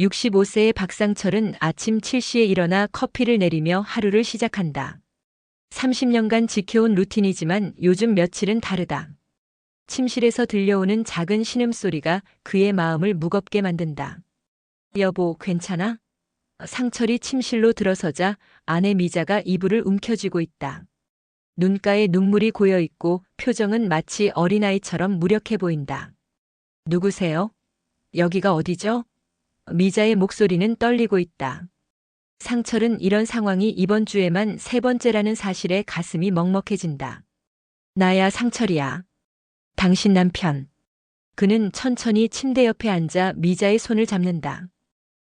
65세의 박상철은 아침 7시에 일어나 커피를 내리며 하루를 시작한다. 30년간 지켜온 루틴이지만 요즘 며칠은 다르다. 침실에서 들려오는 작은 신음소리가 그의 마음을 무겁게 만든다. 여보, 괜찮아? 상철이 침실로 들어서자 아내 미자가 이불을 움켜쥐고 있다. 눈가에 눈물이 고여 있고 표정은 마치 어린아이처럼 무력해 보인다. 누구세요? 여기가 어디죠? 미자의 목소리는 떨리고 있다. 상철은 이런 상황이 이번 주에만 3번째라는 사실에 가슴이 먹먹해진다. 나야, 상철이야. 당신 남편. 그는 천천히 침대 옆에 앉아 미자의 손을 잡는다.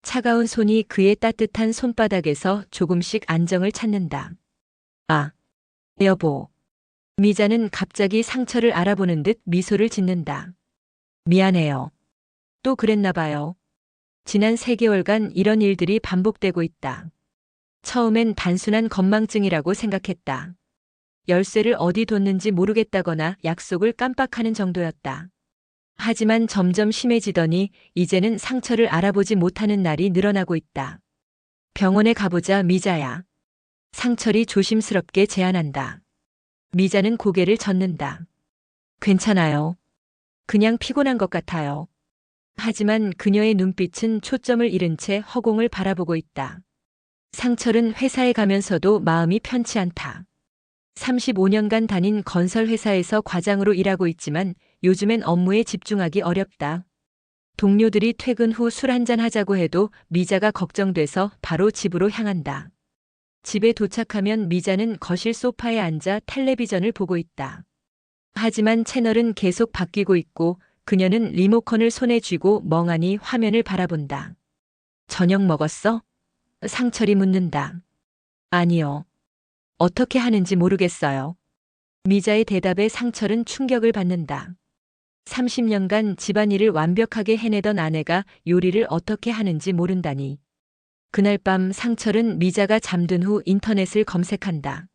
차가운 손이 그의 따뜻한 손바닥에서 조금씩 안정을 찾는다. 아, 여보. 미자는 갑자기 상철을 알아보는 듯 미소를 짓는다. 미안해요. 또 그랬나 봐요. 지난 3개월간 이런 일들이 반복되고 있다. 처음엔 단순한 건망증이라고 생각했다. 열쇠를 어디 뒀는지 모르겠다거나 약속을 깜빡하는 정도였다. 하지만 점점 심해지더니 이제는 상처를 알아보지 못하는 날이 늘어나고 있다. 병원에 가보자, 미자야. 상철이 조심스럽게 제안한다. 미자는 고개를 젓는다. 괜찮아요. 그냥 피곤한 것 같아요. 하지만 그녀의 눈빛은 초점을 잃은 채 허공을 바라보고 있다. 상철은 회사에 가면서도 마음이 편치 않다. 35년간 다닌 건설회사에서 과장으로 일하고 있지만 요즘엔 업무에 집중하기 어렵다. 동료들이 퇴근 후 술 한잔 하자고 해도 미자가 걱정돼서 바로 집으로 향한다. 집에 도착하면 미자는 거실 소파에 앉아 텔레비전을 보고 있다. 하지만 채널은 계속 바뀌고 있고 그녀는 리모컨을 손에 쥐고 멍하니 화면을 바라본다. 저녁 먹었어? 상철이 묻는다. 아니요. 어떻게 하는지 모르겠어요. 미자의 대답에 상철은 충격을 받는다. 30년간 집안일을 완벽하게 해내던 아내가 요리를 어떻게 하는지 모른다니. 그날 밤 상철은 미자가 잠든 후 인터넷을 검색한다.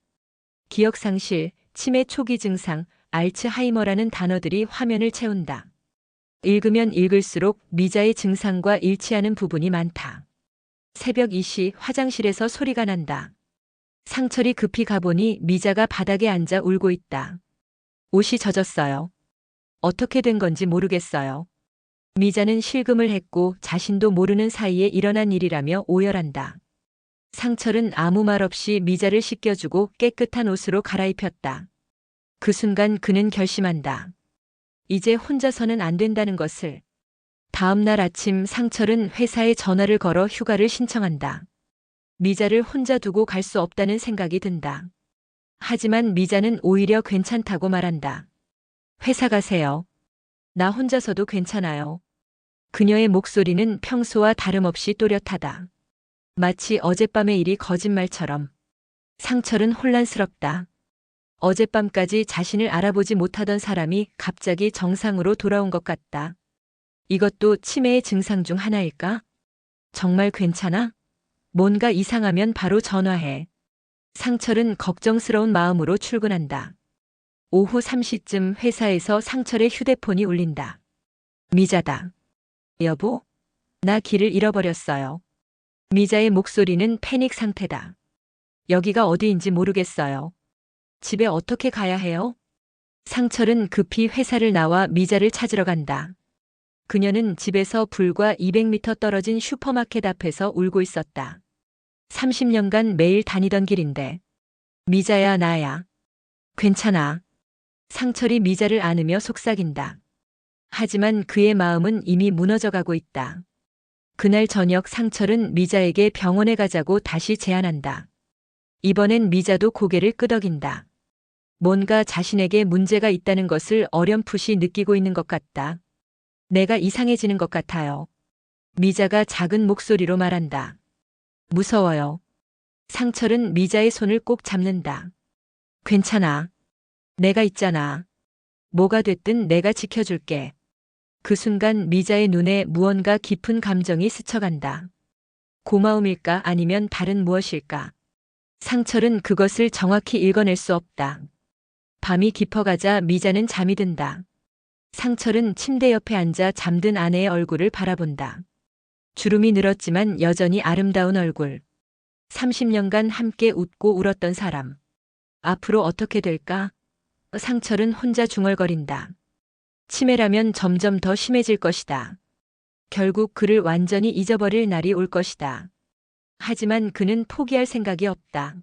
기억상실, 치매 초기 증상, 알츠하이머라는 단어들이 화면을 채운다. 읽으면 읽을수록 미자의 증상과 일치하는 부분이 많다. 새벽 2시 화장실에서 소리가 난다. 상철이 급히 가보니 미자가 바닥에 앉아 울고 있다. 옷이 젖었어요. 어떻게 된 건지 모르겠어요. 미자는 실금을 했고 자신도 모르는 사이에 일어난 일이라며 오열한다. 상철은 아무 말 없이 미자를 씻겨주고 깨끗한 옷으로 갈아입혔다. 그 순간 그는 결심한다. 이제 혼자서는 안 된다는 것을. 다음 날 아침 상철은 회사에 전화를 걸어 휴가를 신청한다. 미자를 혼자 두고 갈 수 없다는 생각이 든다. 하지만 미자는 오히려 괜찮다고 말한다. 회사 가세요. 나 혼자서도 괜찮아요. 그녀의 목소리는 평소와 다름없이 또렷하다. 마치 어젯밤의 일이 거짓말처럼. 상철은 혼란스럽다. 어젯밤까지 자신을 알아보지 못하던 사람이 갑자기 정상으로 돌아온 것 같다. 이것도 치매의 증상 중 하나일까? 정말 괜찮아? 뭔가 이상하면 바로 전화해. 상철은 걱정스러운 마음으로 출근한다. 오후 3시쯤 회사에서 상철의 휴대폰이 울린다. 미자다. 여보? 나 길을 잃어버렸어요. 미자의 목소리는 패닉 상태다. 여기가 어디인지 모르겠어요. 집에 어떻게 가야 해요? 상철은 급히 회사를 나와 미자를 찾으러 간다. 그녀는 집에서 불과 200m 떨어진 슈퍼마켓 앞에서 울고 있었다. 30년간 매일 다니던 길인데. 미자야, 나야. 괜찮아. 상철이 미자를 안으며 속삭인다. 하지만 그의 마음은 이미 무너져가고 있다. 그날 저녁 상철은 미자에게 병원에 가자고 다시 제안한다. 이번엔 미자도 고개를 끄덕인다. 뭔가 자신에게 문제가 있다는 것을 어렴풋이 느끼고 있는 것 같다. 내가 이상해지는 것 같아요. 미자가 작은 목소리로 말한다. 무서워요. 상철은 미자의 손을 꼭 잡는다. 괜찮아. 내가 있잖아. 뭐가 됐든 내가 지켜줄게. 그 순간 미자의 눈에 무언가 깊은 감정이 스쳐간다. 고마움일까 아니면 다른 무엇일까? 상철은 그것을 정확히 읽어낼 수 없다. 밤이 깊어가자 미자는 잠이 든다. 상철은 침대 옆에 앉아 잠든 아내의 얼굴을 바라본다. 주름이 늘었지만 여전히 아름다운 얼굴. 30년간 함께 웃고 울었던 사람. 앞으로 어떻게 될까? 상철은 혼자 중얼거린다. 치매라면 점점 더 심해질 것이다. 결국 그를 완전히 잊어버릴 날이 올 것이다. 하지만 그는 포기할 생각이 없다.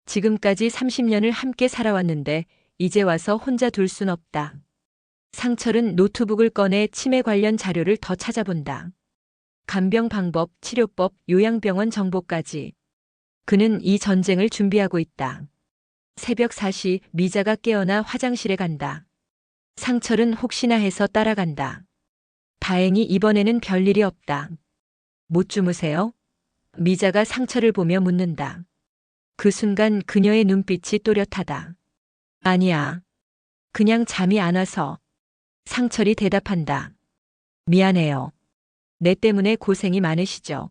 지금까지 30년을 함께 살아왔는데 이제 와서 혼자 둘 순 없다. 상철은 노트북을 꺼내 치매 관련 자료를 더 찾아본다. 간병 방법, 치료법, 요양병원 정보까지. 그는 이 전쟁을 준비하고 있다. 새벽 4시 미자가 깨어나 화장실에 간다. 상철은 혹시나 해서 따라간다. 다행히 이번에는 별일이 없다. 못 주무세요? 미자가 상철을 보며 묻는다. 그 순간 그녀의 눈빛이 또렷하다. 아니야. 그냥 잠이 안 와서. 상철이 대답한다. 미안해요. 내 때문에 고생이 많으시죠.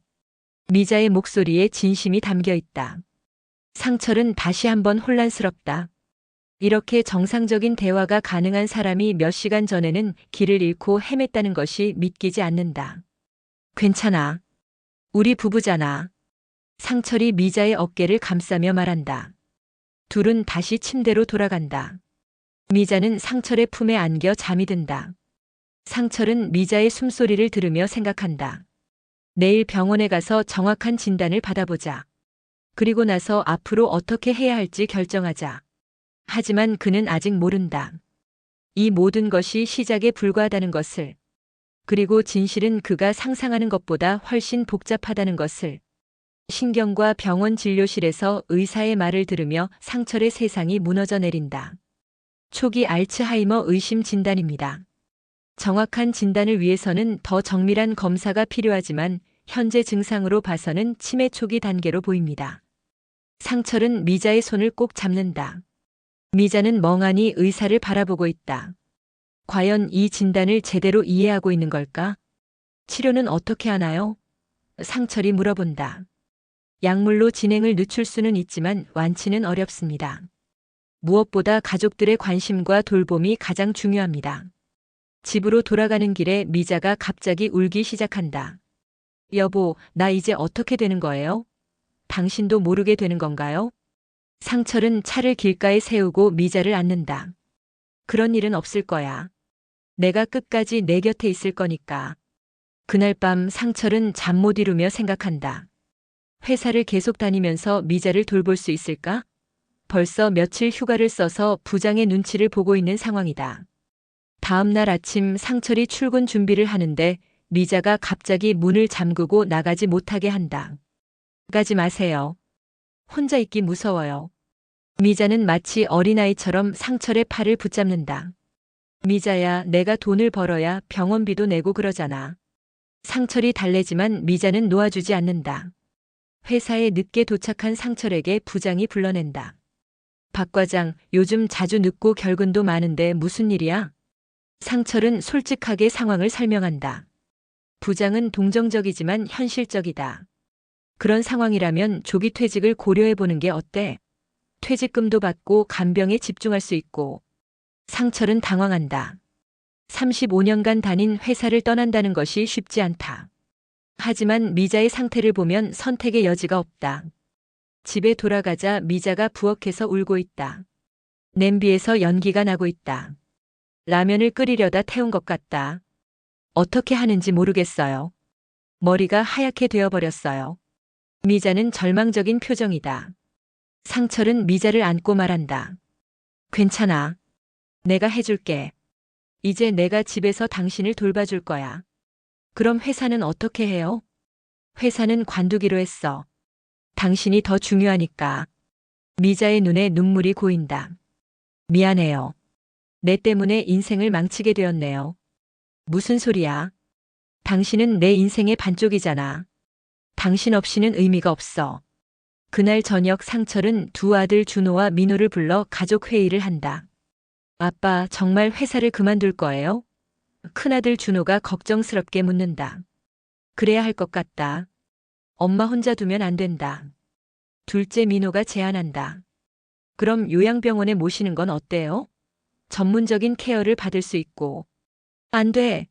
미자의 목소리에 진심이 담겨 있다. 상철은 다시 한번 혼란스럽다. 이렇게 정상적인 대화가 가능한 사람이 몇 시간 전에는 길을 잃고 헤맸다는 것이 믿기지 않는다. 괜찮아. 우리 부부잖아. 상철이 미자의 어깨를 감싸며 말한다. 둘은 다시 침대로 돌아간다. 미자는 상철의 품에 안겨 잠이 든다. 상철은 미자의 숨소리를 들으며 생각한다. 내일 병원에 가서 정확한 진단을 받아보자. 그리고 나서 앞으로 어떻게 해야 할지 결정하자. 하지만 그는 아직 모른다. 이 모든 것이 시작에 불과하다는 것을. 그리고 진실은 그가 상상하는 것보다 훨씬 복잡하다는 것을. 신경과 병원 진료실에서 의사의 말을 들으며 상철의 세상이 무너져 내린다. 초기 알츠하이머 의심 진단입니다. 정확한 진단을 위해서는 더 정밀한 검사가 필요하지만 현재 증상으로 봐서는 치매 초기 단계로 보입니다. 상철은 미자의 손을 꼭 잡는다. 미자는 멍하니 의사를 바라보고 있다. 과연 이 진단을 제대로 이해하고 있는 걸까? 치료는 어떻게 하나요? 상철이 물어본다. 약물로 진행을 늦출 수는 있지만 완치는 어렵습니다. 무엇보다 가족들의 관심과 돌봄이 가장 중요합니다. 집으로 돌아가는 길에 미자가 갑자기 울기 시작한다. 여보, 나 이제 어떻게 되는 거예요? 당신도 모르게 되는 건가요? 상철은 차를 길가에 세우고 미자를 안는다. 그런 일은 없을 거야. 내가 끝까지 내 곁에 있을 거니까. 그날 밤 상철은 잠 못 이루며 생각한다. 회사를 계속 다니면서 미자를 돌볼 수 있을까? 벌써 며칠 휴가를 써서 부장의 눈치를 보고 있는 상황이다. 다음 날 아침 상철이 출근 준비를 하는데 미자가 갑자기 문을 잠그고 나가지 못하게 한다. 가지 마세요. 혼자 있기 무서워요. 미자는 마치 어린아이처럼 상철의 팔을 붙잡는다. 미자야, 내가 돈을 벌어야 병원비도 내고 그러잖아. 상철이 달래지만 미자는 놓아주지 않는다. 회사에 늦게 도착한 상철에게 부장이 불러낸다. 박 과장, 요즘 자주 늦고 결근도 많은데 무슨 일이야? 상철은 솔직하게 상황을 설명한다. 부장은 동정적이지만 현실적이다. 그런 상황이라면 조기 퇴직을 고려해보는 게 어때? 퇴직금도 받고 간병에 집중할 수 있고. 상철은 당황한다. 35년간 다닌 회사를 떠난다는 것이 쉽지 않다. 하지만 미자의 상태를 보면 선택의 여지가 없다. 집에 돌아가자 미자가 부엌에서 울고 있다. 냄비에서 연기가 나고 있다. 라면을 끓이려다 태운 것 같다. 어떻게 하는지 모르겠어요. 머리가 하얗게 되어버렸어요. 미자는 절망적인 표정이다. 상철은 미자를 안고 말한다. 괜찮아. 내가 해줄게. 이제 내가 집에서 당신을 돌봐줄 거야. 그럼 회사는 어떻게 해요? 회사는 관두기로 했어. 당신이 더 중요하니까. 미자의 눈에 눈물이 고인다. 미안해요. 내 때문에 인생을 망치게 되었네요. 무슨 소리야? 당신은 내 인생의 반쪽이잖아. 당신 없이는 의미가 없어. 그날 저녁 상철은 두 아들 준호와 민호를 불러 가족 회의를 한다. 아빠, 정말 회사를 그만둘 거예요? 큰아들 준호가 걱정스럽게 묻는다. 그래야 할 것 같다. 엄마 혼자 두면 안 된다. 둘째 민호가 제안한다. 그럼 요양병원에 모시는 건 어때요? 전문적인 케어를 받을 수 있고. 안 돼.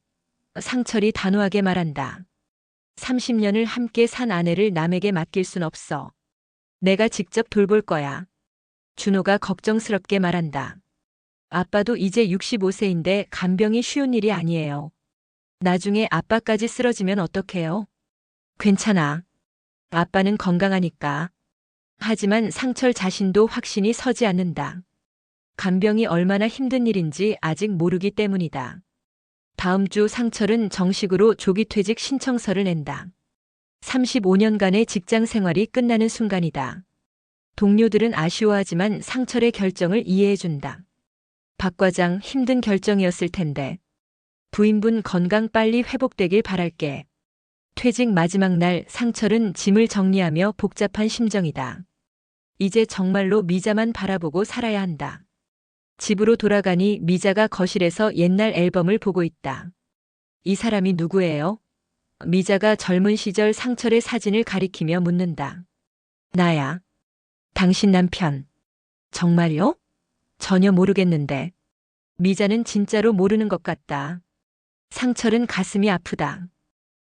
상철이 단호하게 말한다. 30년을 함께 산 아내를 남에게 맡길 순 없어. 내가 직접 돌볼 거야. 준호가 걱정스럽게 말한다. 아빠도 이제 65세인데 간병이 쉬운 일이 아니에요. 나중에 아빠까지 쓰러지면 어떡해요? 괜찮아. 아빠는 건강하니까. 하지만 상철 자신도 확신이 서지 않는다. 간병이 얼마나 힘든 일인지 아직 모르기 때문이다. 다음 주 상철은 정식으로 조기퇴직 신청서를 낸다. 35년간의 직장 생활이 끝나는 순간이다. 동료들은 아쉬워하지만 상철의 결정을 이해해준다. 박 과장, 힘든 결정이었을 텐데. 부인분 건강 빨리 회복되길 바랄게. 퇴직 마지막 날 상철은 짐을 정리하며 복잡한 심정이다. 이제 정말로 미자만 바라보고 살아야 한다. 집으로 돌아가니 미자가 거실에서 옛날 앨범을 보고 있다. 이 사람이 누구예요? 미자가 젊은 시절 상철의 사진을 가리키며 묻는다. 나야. 당신 남편. 정말요? 전혀 모르겠는데. 미자는 진짜로 모르는 것 같다. 상철은 가슴이 아프다.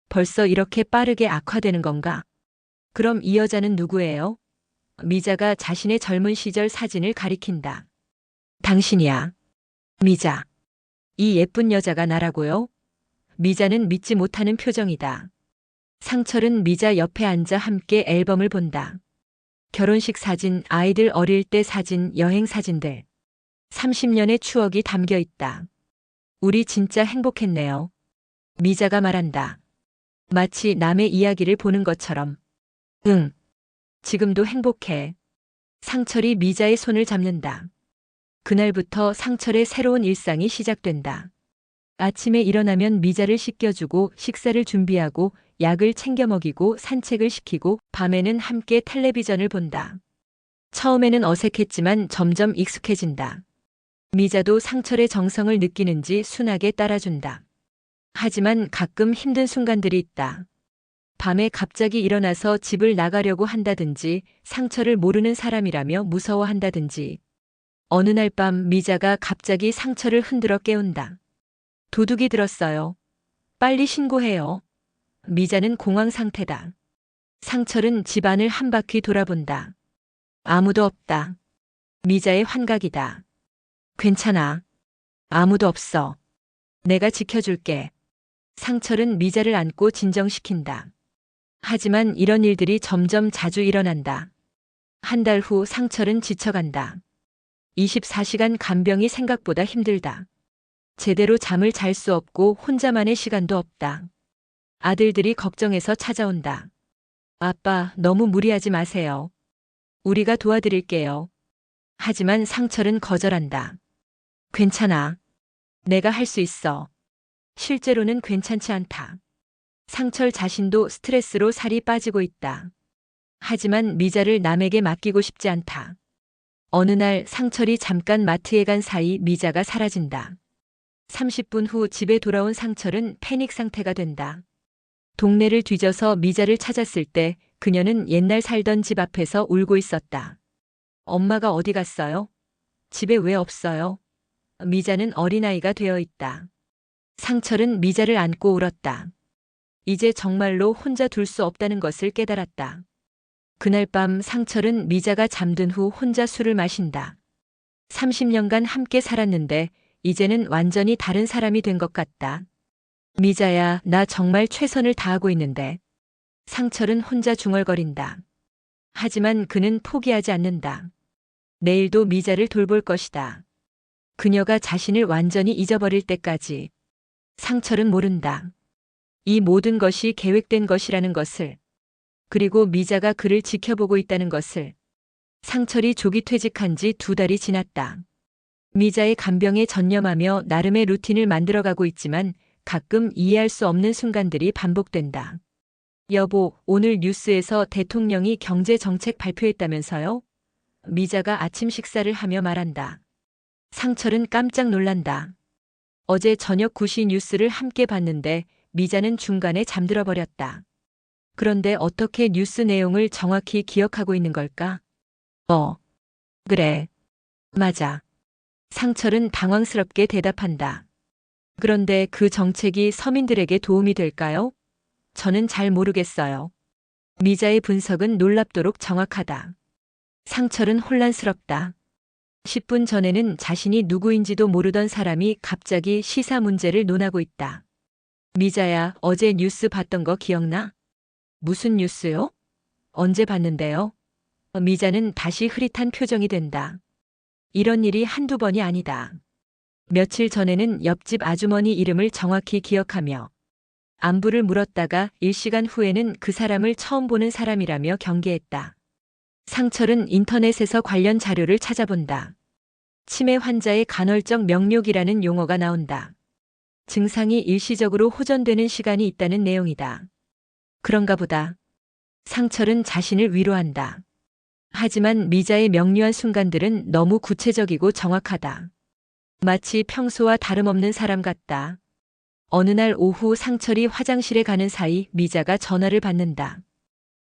벌써 이렇게 빠르게 악화되는 건가? 그럼 이 여자는 누구예요? 미자가 자신의 젊은 시절 사진을 가리킨다. 당신이야. 미자. 이 예쁜 여자가 나라고요? 미자는 믿지 못하는 표정이다. 상철은 미자 옆에 앉아 함께 앨범을 본다. 결혼식 사진, 아이들 어릴 때 사진, 여행 사진들. 30년의 추억이 담겨 있다. 우리 진짜 행복했네요. 미자가 말한다. 마치 남의 이야기를 보는 것처럼. 응. 지금도 행복해. 상철이 미자의 손을 잡는다. 그날부터 상철의 새로운 일상이 시작된다. 아침에 일어나면 미자를 씻겨주고 식사를 준비하고 약을 챙겨 먹이고 산책을 시키고 밤에는 함께 텔레비전을 본다. 처음에는 어색했지만 점점 익숙해진다. 미자도 상철의 정성을 느끼는지 순하게 따라준다. 하지만 가끔 힘든 순간들이 있다. 밤에 갑자기 일어나서 집을 나가려고 한다든지 상철을 모르는 사람이라며 무서워한다든지. 어느 날 밤 미자가 갑자기 상철을 흔들어 깨운다. 도둑이 들었어요. 빨리 신고해요. 미자는 공황 상태다. 상철은 집안을 한 바퀴 돌아본다. 아무도 없다. 미자의 환각이다. 괜찮아. 아무도 없어. 내가 지켜줄게. 상철은 미자를 안고 진정시킨다. 하지만 이런 일들이 점점 자주 일어난다. 한 달 후 상철은 지쳐간다. 24시간 간병이 생각보다 힘들다. 제대로 잠을 잘 수 없고 혼자만의 시간도 없다. 아들들이 걱정해서 찾아온다. 아빠, 너무 무리하지 마세요. 우리가 도와드릴게요. 하지만 상철은 거절한다. 괜찮아. 내가 할 수 있어. 실제로는 괜찮지 않다. 상철 자신도 스트레스로 살이 빠지고 있다. 하지만 미자를 남에게 맡기고 싶지 않다. 어느 날 상철이 잠깐 마트에 간 사이 미자가 사라진다. 30분 후 집에 돌아온 상철은 패닉 상태가 된다. 동네를 뒤져서 미자를 찾았을 때 그녀는 옛날 살던 집 앞에서 울고 있었다. 엄마가 어디 갔어요? 집에 왜 없어요? 미자는 어린아이가 되어 있다. 상철은 미자를 안고 울었다. 이제 정말로 혼자 둘 수 없다는 것을 깨달았다. 그날 밤 상철은 미자가 잠든 후 혼자 술을 마신다. 30년간 함께 살았는데 이제는 완전히 다른 사람이 된 것 같다. 미자야, 나 정말 최선을 다하고 있는데. 상철은 혼자 중얼거린다. 하지만 그는 포기하지 않는다. 내일도 미자를 돌볼 것이다. 그녀가 자신을 완전히 잊어버릴 때까지. 상철은 모른다. 이 모든 것이 계획된 것이라는 것을. 그리고 미자가 그를 지켜보고 있다는 것을. 상철이 조기 퇴직한 지 2달이 지났다. 미자의 간병에 전념하며 나름의 루틴을 만들어가고 있지만 가끔 이해할 수 없는 순간들이 반복된다. 여보, 오늘 뉴스에서 대통령이 경제정책 발표했다면서요? 미자가 아침 식사를 하며 말한다. 상철은 깜짝 놀란다. 어제 저녁 9시 뉴스를 함께 봤는데 미자는 중간에 잠들어 버렸다. 그런데 어떻게 뉴스 내용을 정확히 기억하고 있는 걸까? 그래. 맞아. 상철은 당황스럽게 대답한다. 그런데 그 정책이 서민들에게 도움이 될까요? 저는 잘 모르겠어요. 미자의 분석은 놀랍도록 정확하다. 상철은 혼란스럽다. 10분 전에는 자신이 누구인지도 모르던 사람이 갑자기 시사 문제를 논하고 있다. 미자야, 어제 뉴스 봤던 거 기억나? 무슨 뉴스요? 언제 봤는데요? 미자는 다시 흐릿한 표정이 된다. 이런 일이 한두 번이 아니다. 며칠 전에는 옆집 아주머니 이름을 정확히 기억하며 안부를 물었다가 일시간 후에는 그 사람을 처음 보는 사람이라며 경계했다. 상철은 인터넷에서 관련 자료를 찾아본다. 치매 환자의 간헐적 명료기라는 용어가 나온다. 증상이 일시적으로 호전되는 시간이 있다는 내용이다. 그런가 보다. 상철은 자신을 위로한다. 하지만 미자의 명료한 순간들은 너무 구체적이고 정확하다. 마치 평소와 다름없는 사람 같다. 어느 날 오후 상철이 화장실에 가는 사이 미자가 전화를 받는다.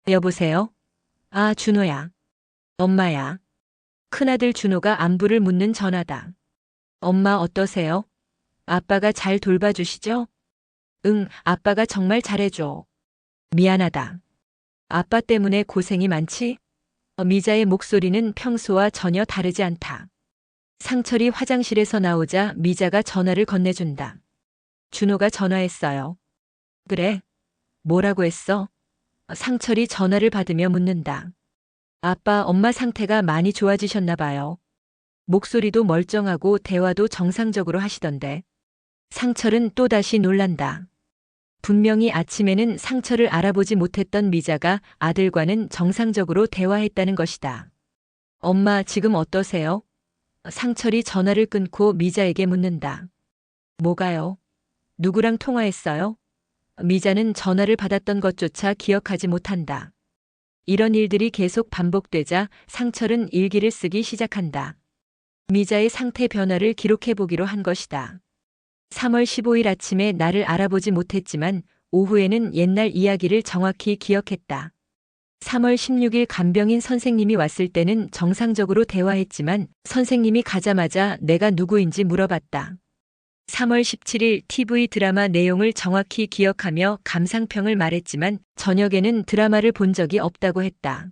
여보세요? 아, 준호야. 엄마야. 큰아들 준호가 안부를 묻는 전화다. 엄마 어떠세요? 아빠가 잘 돌봐주시죠? 응, 아빠가 정말 잘해줘. 미안하다. 아빠 때문에 고생이 많지? 미자의 목소리는 평소와 전혀 다르지 않다. 상철이 화장실에서 나오자 미자가 전화를 건네준다. 준호가 전화했어요. 그래? 뭐라고 했어? 상철이 전화를 받으며 묻는다. 아빠, 엄마 상태가 많이 좋아지셨나 봐요. 목소리도 멀쩡하고 대화도 정상적으로 하시던데. 상철은 또다시 놀란다. 분명히 아침에는 상철을 알아보지 못했던 미자가 아들과는 정상적으로 대화했다는 것이다. 엄마, 지금 어떠세요? 상철이 전화를 끊고 미자에게 묻는다. 뭐가요? 누구랑 통화했어요? 미자는 전화를 받았던 것조차 기억하지 못한다. 이런 일들이 계속 반복되자 상철은 일기를 쓰기 시작한다. 미자의 상태 변화를 기록해보기로 한 것이다. 3월 15일 아침에 나를 알아보지 못했지만 오후에는 옛날 이야기를 정확히 기억했다. 3월 16일 간병인 선생님이 왔을 때는 정상적으로 대화했지만 선생님이 가자마자 내가 누구인지 물어봤다. 3월 17일 TV 드라마 내용을 정확히 기억하며 감상평을 말했지만 저녁에는 드라마를 본 적이 없다고 했다.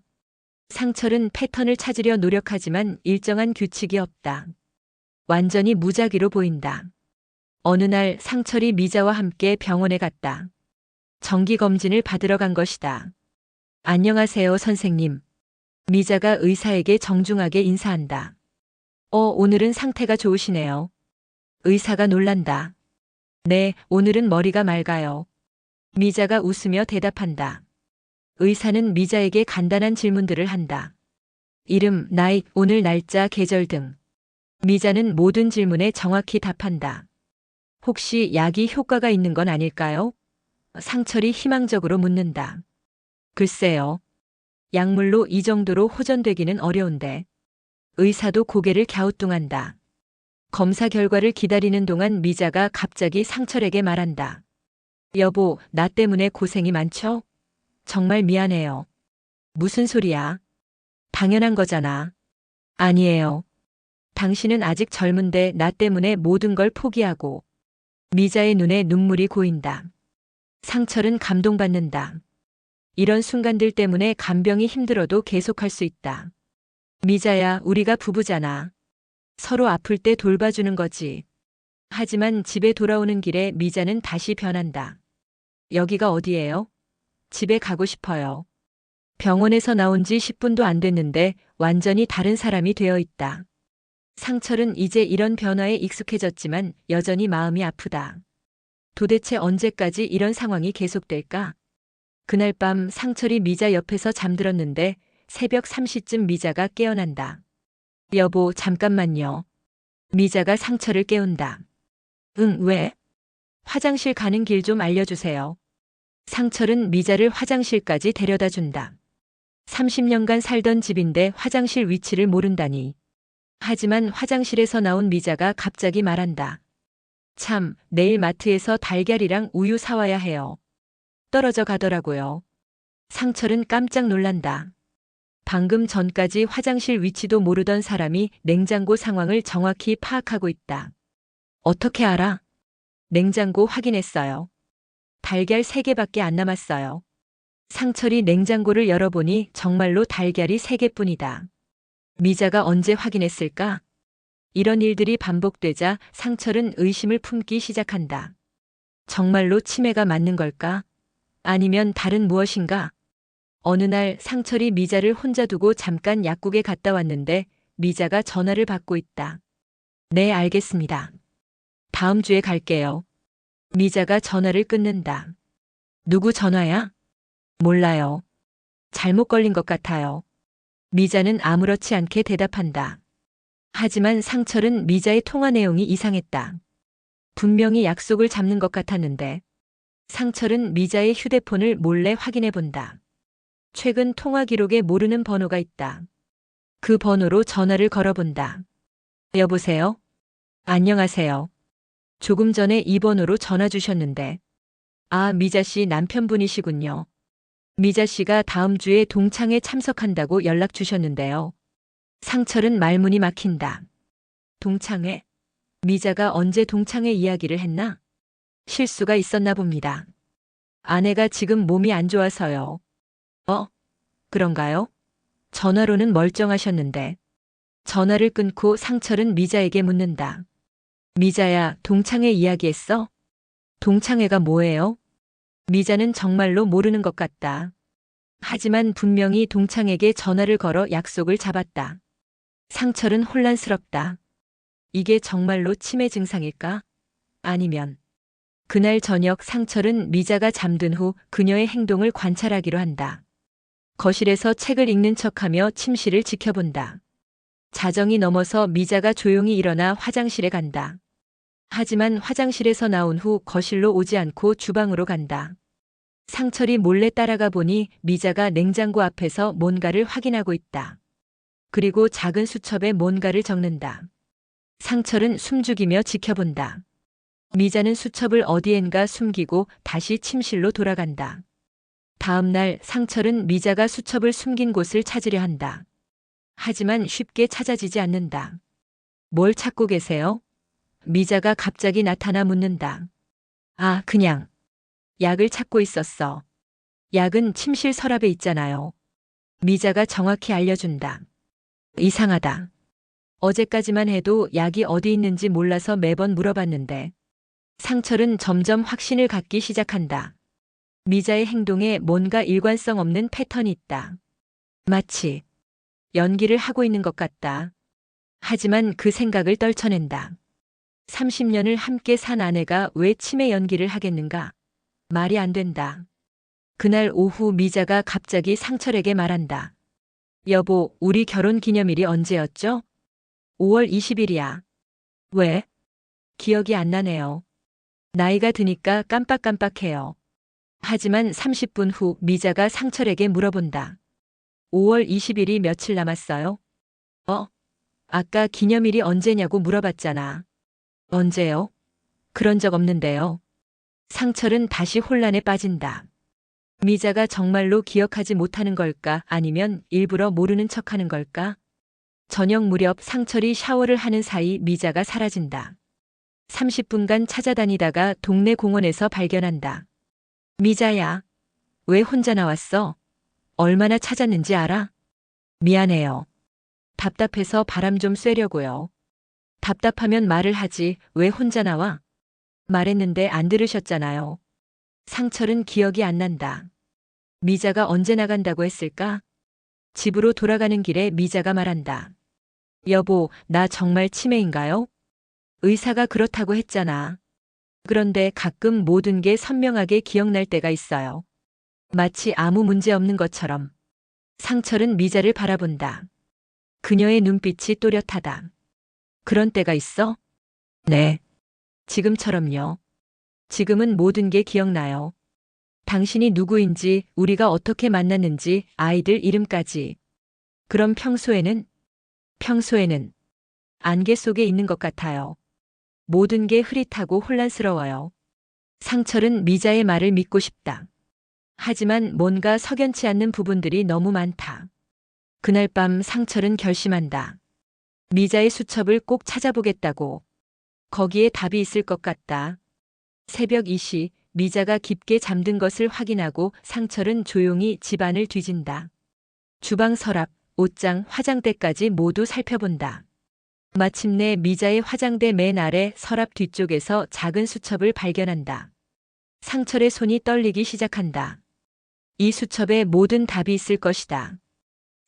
상철은 패턴을 찾으려 노력하지만 일정한 규칙이 없다. 완전히 무작위로 보인다. 어느 날 상철이 미자와 함께 병원에 갔다. 정기검진을 받으러 간 것이다. 안녕하세요, 선생님. 미자가 의사에게 정중하게 인사한다. 오늘은 상태가 좋으시네요. 의사가 놀란다. 네, 오늘은 머리가 맑아요. 미자가 웃으며 대답한다. 의사는 미자에게 간단한 질문들을 한다. 이름, 나이, 오늘 날짜, 계절 등. 미자는 모든 질문에 정확히 답한다. 혹시 약이 효과가 있는 건 아닐까요? 상철이 희망적으로 묻는다. 글쎄요. 약물로 이 정도로 호전되기는 어려운데. 의사도 고개를 갸우뚱한다. 검사 결과를 기다리는 동안 미자가 갑자기 상철에게 말한다. 여보, 나 때문에 고생이 많죠? 정말 미안해요. 무슨 소리야? 당연한 거잖아. 아니에요. 당신은 아직 젊은데 나 때문에 모든 걸 포기하고. 미자의 눈에 눈물이 고인다. 상철은 감동받는다. 이런 순간들 때문에 간병이 힘들어도 계속할 수 있다. 미자야, 우리가 부부잖아. 서로 아플 때 돌봐주는 거지. 하지만 집에 돌아오는 길에 미자는 다시 변한다. 여기가 어디예요? 집에 가고 싶어요. 병원에서 나온 지 10분도 안 됐는데 완전히 다른 사람이 되어 있다. 상철은 이제 이런 변화에 익숙해졌지만 여전히 마음이 아프다. 도대체 언제까지 이런 상황이 계속될까? 그날 밤 상철이 미자 옆에서 잠들었는데 새벽 3시쯤 미자가 깨어난다. 여보, 잠깐만요. 미자가 상철을 깨운다. 응, 왜? 화장실 가는 길 좀 알려주세요. 상철은 미자를 화장실까지 데려다 준다. 30년간 살던 집인데 화장실 위치를 모른다니. 하지만 화장실에서 나온 미자가 갑자기 말한다. 참, 내일 마트에서 달걀이랑 우유 사와야 해요. 떨어져 가더라고요. 상철은 깜짝 놀란다. 방금 전까지 화장실 위치도 모르던 사람이 냉장고 상황을 정확히 파악하고 있다. 어떻게 알아? 냉장고 확인했어요. 달걀 3개밖에 안 남았어요. 상철이 냉장고를 열어보니 정말로 달걀이 3개뿐이다. 미자가 언제 확인했을까? 이런 일들이 반복되자 상철은 의심을 품기 시작한다. 정말로 치매가 맞는 걸까? 아니면 다른 무엇인가? 어느 날 상철이 미자를 혼자 두고 잠깐 약국에 갔다 왔는데 미자가 전화를 받고 있다. 네, 알겠습니다. 다음 주에 갈게요. 미자가 전화를 끊는다. 누구 전화야? 몰라요. 잘못 걸린 것 같아요. 미자는 아무렇지 않게 대답한다. 하지만 상철은 미자의 통화 내용이 이상했다. 분명히 약속을 잡는 것 같았는데 상철은 미자의 휴대폰을 몰래 확인해 본다. 최근 통화 기록에 모르는 번호가 있다. 그 번호로 전화를 걸어본다. 여보세요? 안녕하세요. 조금 전에 이 번호로 전화 주셨는데. 아, 미자 씨 남편분이시군요. 미자 씨가 다음 주에 동창회 참석한다고 연락 주셨는데요. 상철은 말문이 막힌다. 동창회? 미자가 언제 동창회 이야기를 했나? 실수가 있었나 봅니다. 아내가 지금 몸이 안 좋아서요. 그런가요? 전화로는 멀쩡하셨는데. 전화를 끊고 상철은 미자에게 묻는다. 미자야, 동창회 이야기했어? 동창회가 뭐예요? 미자는 정말로 모르는 것 같다. 하지만 분명히 동창에게 전화를 걸어 약속을 잡았다. 상철은 혼란스럽다. 이게 정말로 치매 증상일까? 아니면 그날 저녁 상철은 미자가 잠든 후 그녀의 행동을 관찰하기로 한다. 거실에서 책을 읽는 척하며 침실을 지켜본다. 자정이 넘어서 미자가 조용히 일어나 화장실에 간다. 하지만 화장실에서 나온 후 거실로 오지 않고 주방으로 간다. 상철이 몰래 따라가 보니 미자가 냉장고 앞에서 뭔가를 확인하고 있다. 그리고 작은 수첩에 뭔가를 적는다. 상철은 숨죽이며 지켜본다. 미자는 수첩을 어디엔가 숨기고 다시 침실로 돌아간다. 다음 날 상철은 미자가 수첩을 숨긴 곳을 찾으려 한다. 하지만 쉽게 찾아지지 않는다. 뭘 찾고 계세요? 미자가 갑자기 나타나 묻는다. 아, 그냥 약을 찾고 있었어. 약은 침실 서랍에 있잖아요. 미자가 정확히 알려준다. 이상하다. 어제까지만 해도 약이 어디 있는지 몰라서 매번 물어봤는데 상철은 점점 확신을 갖기 시작한다. 미자의 행동에 뭔가 일관성 없는 패턴이 있다. 마치 연기를 하고 있는 것 같다. 하지만 그 생각을 떨쳐낸다. 30년을 함께 산 아내가 왜 치매 연기를 하겠는가? 말이 안 된다. 그날 오후 미자가 갑자기 상철에게 말한다. 여보, 우리 결혼 기념일이 언제였죠? 5월 20일이야. 왜? 기억이 안 나네요. 나이가 드니까 깜빡깜빡해요. 하지만 30분 후 미자가 상철에게 물어본다. 5월 20일이 며칠 남았어요? 아까 기념일이 언제냐고 물어봤잖아. 언제요? 그런 적 없는데요. 상철은 다시 혼란에 빠진다. 미자가 정말로 기억하지 못하는 걸까? 아니면 일부러 모르는 척하는 걸까? 저녁 무렵 상철이 샤워를 하는 사이 미자가 사라진다. 30분간 찾아다니다가 동네 공원에서 발견한다. 미자야, 왜 혼자 나왔어? 얼마나 찾았는지 알아? 미안해요. 답답해서 바람 좀 쐬려고요. 답답하면 말을 하지 왜 혼자 나와? 말했는데 안 들으셨잖아요. 상철은 기억이 안 난다. 미자가 언제 나간다고 했을까? 집으로 돌아가는 길에 미자가 말한다. 여보, 나 정말 치매인가요? 의사가 그렇다고 했잖아. 그런데 가끔 모든 게 선명하게 기억날 때가 있어요. 마치 아무 문제 없는 것처럼. 상철은 미자를 바라본다. 그녀의 눈빛이 또렷하다. 그런 때가 있어? 네. 지금처럼요. 지금은 모든 게 기억나요. 당신이 누구인지, 우리가 어떻게 만났는지, 아이들 이름까지. 그럼 평소에는 안개 속에 있는 것 같아요. 모든 게 흐릿하고 혼란스러워요. 상철은 미자의 말을 믿고 싶다. 하지만 뭔가 석연치 않는 부분들이 너무 많다. 그날 밤 상철은 결심한다. 미자의 수첩을 꼭 찾아보겠다고. 거기에 답이 있을 것 같다. 새벽 2시 미자가 깊게 잠든 것을 확인하고 상철은 조용히 집안을 뒤진다. 주방 서랍, 옷장, 화장대까지 모두 살펴본다. 마침내 미자의 화장대 맨 아래 서랍 뒤쪽에서 작은 수첩을 발견한다. 상철의 손이 떨리기 시작한다. 이 수첩에 모든 답이 있을 것이다.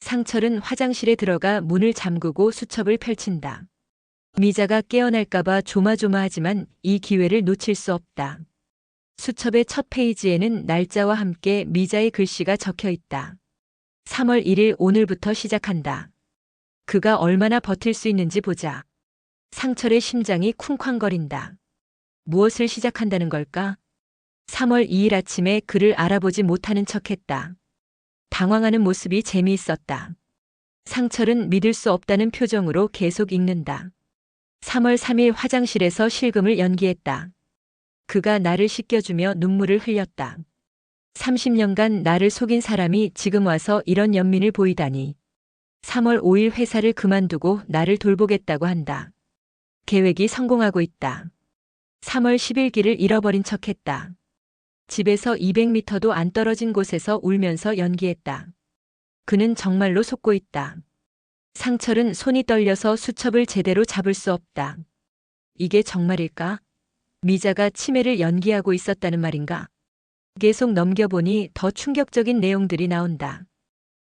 상철은 화장실에 들어가 문을 잠그고 수첩을 펼친다. 미자가 깨어날까봐 조마조마하지만 이 기회를 놓칠 수 없다. 수첩의 첫 페이지에는 날짜와 함께 미자의 글씨가 적혀 있다. 3월 1일 오늘부터 시작한다. 그가 얼마나 버틸 수 있는지 보자. 상철의 심장이 쿵쾅거린다. 무엇을 시작한다는 걸까? 3월 2일 아침에 그를 알아보지 못하는 척했다. 당황하는 모습이 재미있었다. 상철은 믿을 수 없다는 표정으로 계속 읽는다. 3월 3일 화장실에서 실금을 연기했다. 그가 나를 씻겨주며 눈물을 흘렸다. 30년간 나를 속인 사람이 지금 와서 이런 연민을 보이다니. 3월 5일 회사를 그만두고 나를 돌보겠다고 한다. 계획이 성공하고 있다. 3월 10일 길을 잃어버린 척했다. 집에서 200m도 안 떨어진 곳에서 울면서 연기했다. 그는 정말로 속고 있다. 상철은 손이 떨려서 수첩을 제대로 잡을 수 없다. 이게 정말일까? 미자가 치매를 연기하고 있었다는 말인가? 계속 넘겨보니 더 충격적인 내용들이 나온다.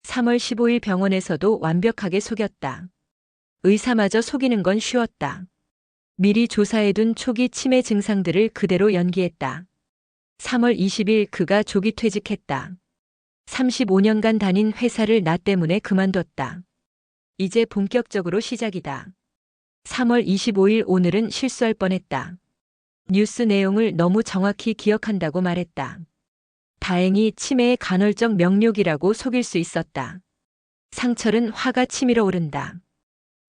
3월 15일 병원에서도 완벽하게 속였다. 의사마저 속이는 건 쉬웠다. 미리 조사해둔 초기 치매 증상들을 그대로 연기했다. 3월 20일 그가 조기 퇴직했다. 35년간 다닌 회사를 나 때문에 그만뒀다. 이제 본격적으로 시작이다. 3월 25일 오늘은 실수할 뻔했다. 뉴스 내용을 너무 정확히 기억한다고 말했다. 다행히 치매의 간헐적 명료기라고 속일 수 있었다. 상철은 화가 치밀어 오른다.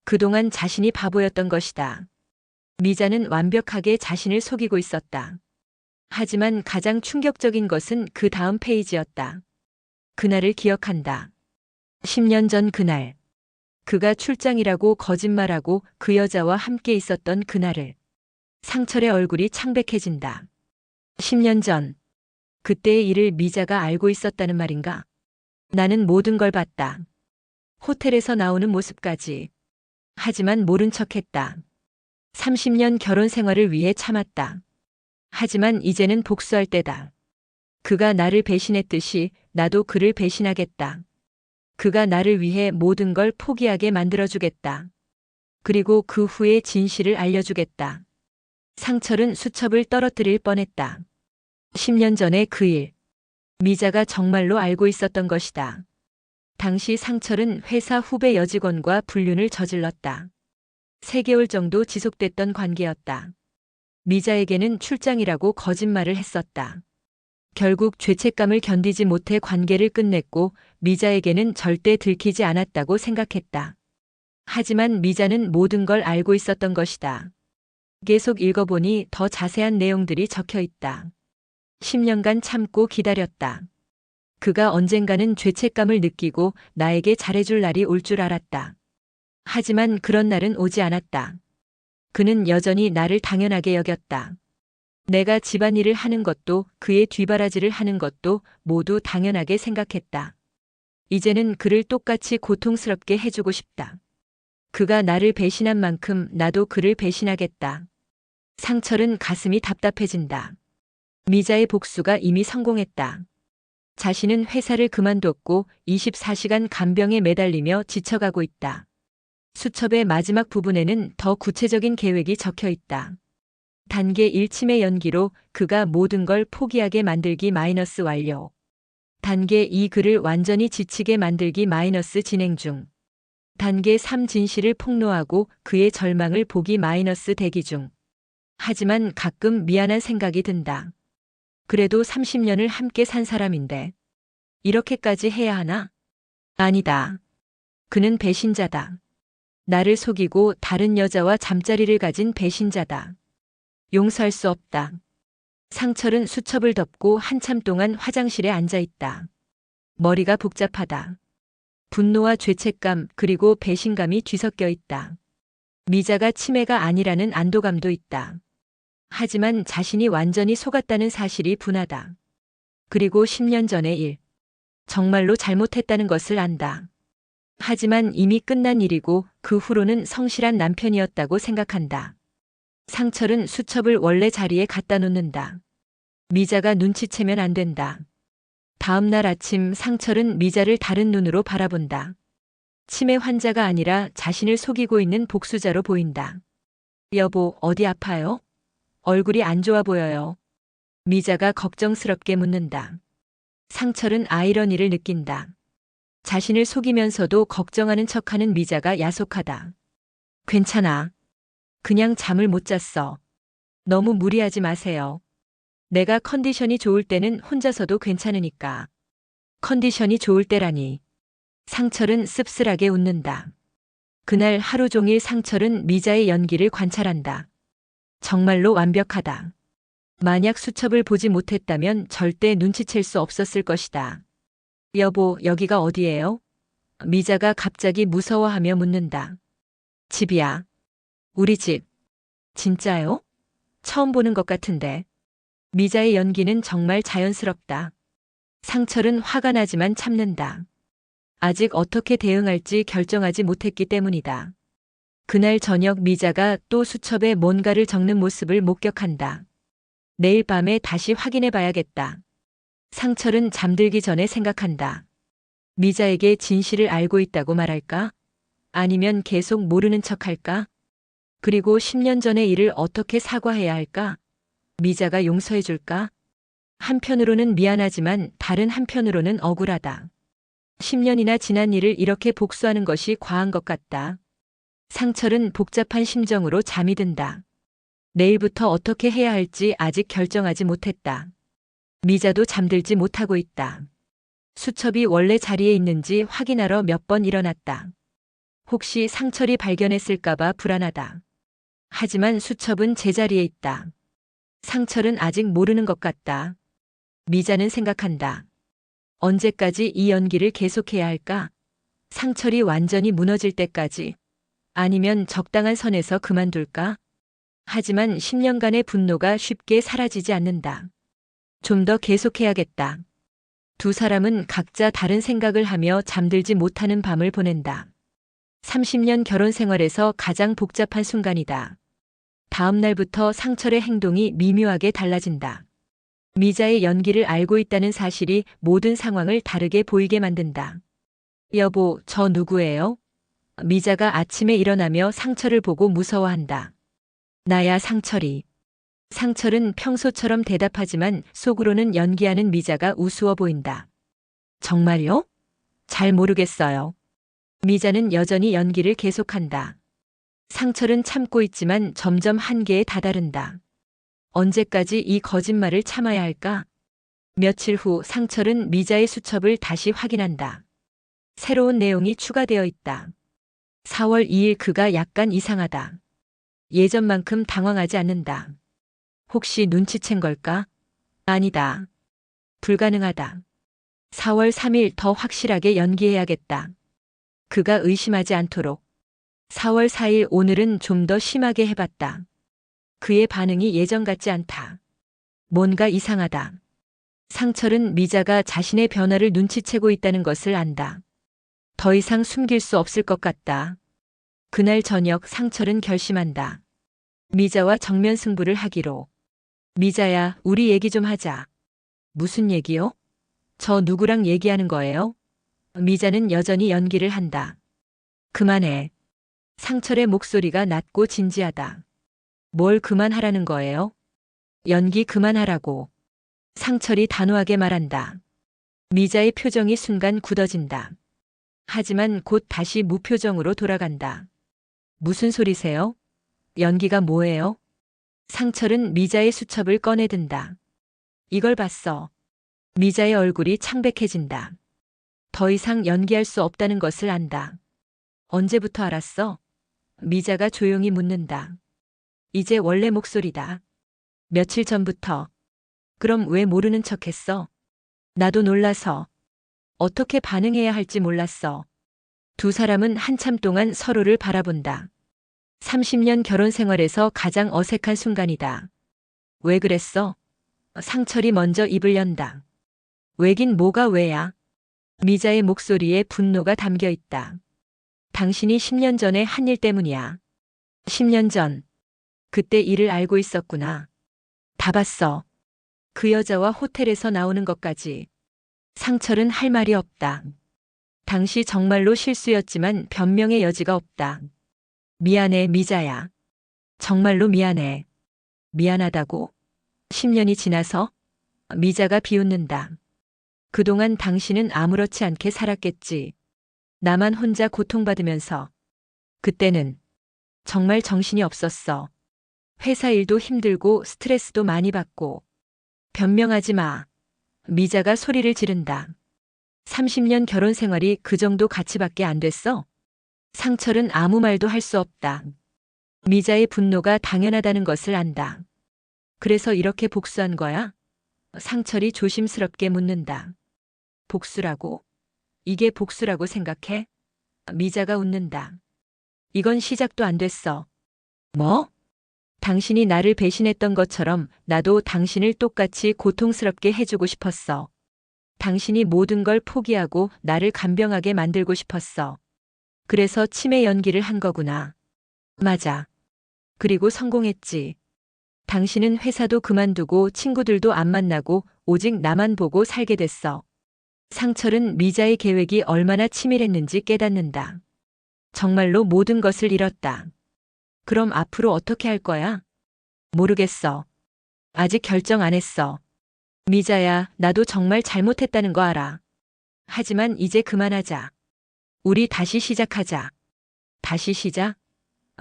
그동안 자신이 바보였던 것이다. 미자는 완벽하게 자신을 속이고 있었다. 하지만 가장 충격적인 것은 그 다음 페이지였다. 그날을 기억한다. 10년 전 그날. 그가 출장이라고 거짓말하고 그 여자와 함께 있었던 그날을. 상철의 얼굴이 창백해진다. 10년 전. 그때의 일을 미자가 알고 있었다는 말인가? 나는 모든 걸 봤다. 호텔에서 나오는 모습까지. 하지만 모른 척했다. 30년 결혼 생활을 위해 참았다. 하지만 이제는 복수할 때다. 그가 나를 배신했듯이 나도 그를 배신하겠다. 그가 나를 위해 모든 걸 포기하게 만들어주겠다. 그리고 그 후에 진실을 알려주겠다. 상철은 수첩을 떨어뜨릴 뻔했다. 10년 전의 그 일. 미자가 정말로 알고 있었던 것이다. 당시 상철은 회사 후배 여직원과 불륜을 저질렀다. 3개월 정도 지속됐던 관계였다. 미자에게는 출장이라고 거짓말을 했었다. 결국 죄책감을 견디지 못해 관계를 끝냈고 미자에게는 절대 들키지 않았다고 생각했다. 하지만 미자는 모든 걸 알고 있었던 것이다. 계속 읽어보니 더 자세한 내용들이 적혀 있다. 10년간 참고 기다렸다. 그가 언젠가는 죄책감을 느끼고 나에게 잘해줄 날이 올 줄 알았다. 하지만 그런 날은 오지 않았다. 그는 여전히 나를 당연하게 여겼다. 내가 집안일을 하는 것도 그의 뒤바라지를 하는 것도 모두 당연하게 생각했다. 이제는 그를 똑같이 고통스럽게 해주고 싶다. 그가 나를 배신한 만큼 나도 그를 배신하겠다. 상철은 가슴이 답답해진다. 미자의 복수가 이미 성공했다. 자신은 회사를 그만뒀고 24시간 간병에 매달리며 지쳐가고 있다. 수첩의 마지막 부분에는 더 구체적인 계획이 적혀 있다. 단계 1 치매 연기로 그가 모든 걸 포기하게 만들기 마이너스 완료. 단계 2 그를 완전히 지치게 만들기 마이너스 진행 중. 단계 3 진실을 폭로하고 그의 절망을 보기 마이너스 대기 중. 하지만 가끔 미안한 생각이 든다. 그래도 30년을 함께 산 사람인데 이렇게까지 해야 하나? 아니다. 그는 배신자다. 나를 속이고 다른 여자와 잠자리를 가진 배신자다. 용서할 수 없다. 상철은 수첩을 덮고 한참 동안 화장실에 앉아 있다. 머리가 복잡하다. 분노와 죄책감 그리고 배신감이 뒤섞여 있다. 미자가 치매가 아니라는 안도감도 있다. 하지만 자신이 완전히 속았다는 사실이 분하다. 그리고 10년 전의 일. 정말로 잘못했다는 것을 안다. 하지만 이미 끝난 일이고 그 후로는 성실한 남편이었다고 생각한다. 상철은 수첩을 원래 자리에 갖다 놓는다. 미자가 눈치채면 안 된다. 다음 날 아침 상철은 미자를 다른 눈으로 바라본다. 치매 환자가 아니라 자신을 속이고 있는 복수자로 보인다. 여보, 어디 아파요? 얼굴이 안 좋아 보여요. 미자가 걱정스럽게 묻는다. 상철은 아이러니를 느낀다. 자신을 속이면서도 걱정하는 척하는 미자가 야속하다. 괜찮아. 그냥 잠을 못 잤어. 너무 무리하지 마세요. 내가 컨디션이 좋을 때는 혼자서도 괜찮으니까. 컨디션이 좋을 때라니. 상철은 씁쓸하게 웃는다. 그날 하루 종일 상철은 미자의 연기를 관찰한다. 정말로 완벽하다. 만약 수첩을 보지 못했다면 절대 눈치챌 수 없었을 것이다. 여보, 여기가 어디예요? 미자가 갑자기 무서워하며 묻는다. 집이야. 우리 집. 진짜요? 처음 보는 것 같은데. 미자의 연기는 정말 자연스럽다. 상철은 화가 나지만 참는다. 아직 어떻게 대응할지 결정하지 못했기 때문이다. 그날 저녁 미자가 또 수첩에 뭔가를 적는 모습을 목격한다. 내일 밤에 다시 확인해 봐야겠다. 상철은 잠들기 전에 생각한다. 미자에게 진실을 알고 있다고 말할까? 아니면 계속 모르는 척할까? 그리고 10년 전의 일을 어떻게 사과해야 할까? 미자가 용서해 줄까? 한편으로는 미안하지만 다른 한편으로는 억울하다. 10년이나 지난 일을 이렇게 복수하는 것이 과한 것 같다. 상철은 복잡한 심정으로 잠이 든다. 내일부터 어떻게 해야 할지 아직 결정하지 못했다. 미자도 잠들지 못하고 있다. 수첩이 원래 자리에 있는지 확인하러 몇 번 일어났다. 혹시 상철이 발견했을까봐 불안하다. 하지만 수첩은 제자리에 있다. 상철은 아직 모르는 것 같다. 미자는 생각한다. 언제까지 이 연기를 계속해야 할까? 상철이 완전히 무너질 때까지. 아니면 적당한 선에서 그만둘까? 하지만 10년간의 분노가 쉽게 사라지지 않는다. 좀 더 계속해야겠다. 두 사람은 각자 다른 생각을 하며 잠들지 못하는 밤을 보낸다. 30년 결혼 생활에서 가장 복잡한 순간이다. 다음 날부터 상철의 행동이 미묘하게 달라진다. 미자의 연기를 알고 있다는 사실이 모든 상황을 다르게 보이게 만든다. 여보, 저 누구예요? 미자가 아침에 일어나며 상철을 보고 무서워한다. 나야 상철이. 상철은 평소처럼 대답하지만 속으로는 연기하는 미자가 우스워 보인다. 정말요? 잘 모르겠어요. 미자는 여전히 연기를 계속한다. 상철은 참고 있지만 점점 한계에 다다른다. 언제까지 이 거짓말을 참아야 할까? 며칠 후 상철은 미자의 수첩을 다시 확인한다. 새로운 내용이 추가되어 있다. 4월 2일 그가 약간 이상하다. 예전만큼 당황하지 않는다. 혹시 눈치챈 걸까? 아니다. 불가능하다. 4월 3일 더 확실하게 연기해야겠다. 그가 의심하지 않도록. 4월 4일 오늘은 좀 더 심하게 해봤다. 그의 반응이 예전 같지 않다. 뭔가 이상하다. 상철은 미자가 자신의 변화를 눈치채고 있다는 것을 안다. 더 이상 숨길 수 없을 것 같다. 그날 저녁 상철은 결심한다. 미자와 정면 승부를 하기로. 미자야, 우리 얘기 좀 하자. 무슨 얘기요? 저 누구랑 얘기하는 거예요? 미자는 여전히 연기를 한다. 그만해. 상철의 목소리가 낮고 진지하다. 뭘 그만하라는 거예요? 연기 그만하라고. 상철이 단호하게 말한다. 미자의 표정이 순간 굳어진다. 하지만 곧 다시 무표정으로 돌아간다. 무슨 소리세요? 연기가 뭐예요? 상철은 미자의 수첩을 꺼내든다. 이걸 봤어. 미자의 얼굴이 창백해진다. 더 이상 연기할 수 없다는 것을 안다. 언제부터 알았어? 미자가 조용히 묻는다. 이제 원래 목소리다. 며칠 전부터. 그럼 왜 모르는 척했어? 나도 놀라서. 어떻게 반응해야 할지 몰랐어. 두 사람은 한참 동안 서로를 바라본다. 30년 결혼 생활에서 가장 어색한 순간이다. 왜 그랬어? 상철이 먼저 입을 연다. 왜긴 뭐가 왜야? 미자의 목소리에 분노가 담겨 있다. 당신이 10년 전에 한 일 때문이야. 10년 전. 그때 일을 알고 있었구나. 다 봤어. 그 여자와 호텔에서 나오는 것까지. 상철은 할 말이 없다. 당시 정말로 실수였지만 변명의 여지가 없다. 미안해, 미자야. 정말로 미안해. 미안하다고? 10년이 지나서? 미자가 비웃는다. 그동안 당신은 아무렇지 않게 살았겠지. 나만 혼자 고통받으면서. 그때는 정말 정신이 없었어. 회사 일도 힘들고 스트레스도 많이 받고. 변명하지 마. 미자가 소리를 지른다. 30년 결혼 생활이 그 정도 가치밖에 안 됐어? 상철은 아무 말도 할 수 없다. 미자의 분노가 당연하다는 것을 안다. 그래서 이렇게 복수한 거야? 상철이 조심스럽게 묻는다. 복수라고? 이게 복수라고 생각해? 미자가 웃는다. 이건 시작도 안 됐어. 뭐? 당신이 나를 배신했던 것처럼 나도 당신을 똑같이 고통스럽게 해주고 싶었어. 당신이 모든 걸 포기하고 나를 간병하게 만들고 싶었어. 그래서 치매 연기를 한 거구나. 맞아. 그리고 성공했지. 당신은 회사도 그만두고 친구들도 안 만나고 오직 나만 보고 살게 됐어. 상철은 미자의 계획이 얼마나 치밀했는지 깨닫는다. 정말로 모든 것을 잃었다. 그럼 앞으로 어떻게 할 거야? 모르겠어. 아직 결정 안 했어. 미자야, 나도 정말 잘못했다는 거 알아. 하지만 이제 그만하자. 우리 다시 시작하자. 다시 시작?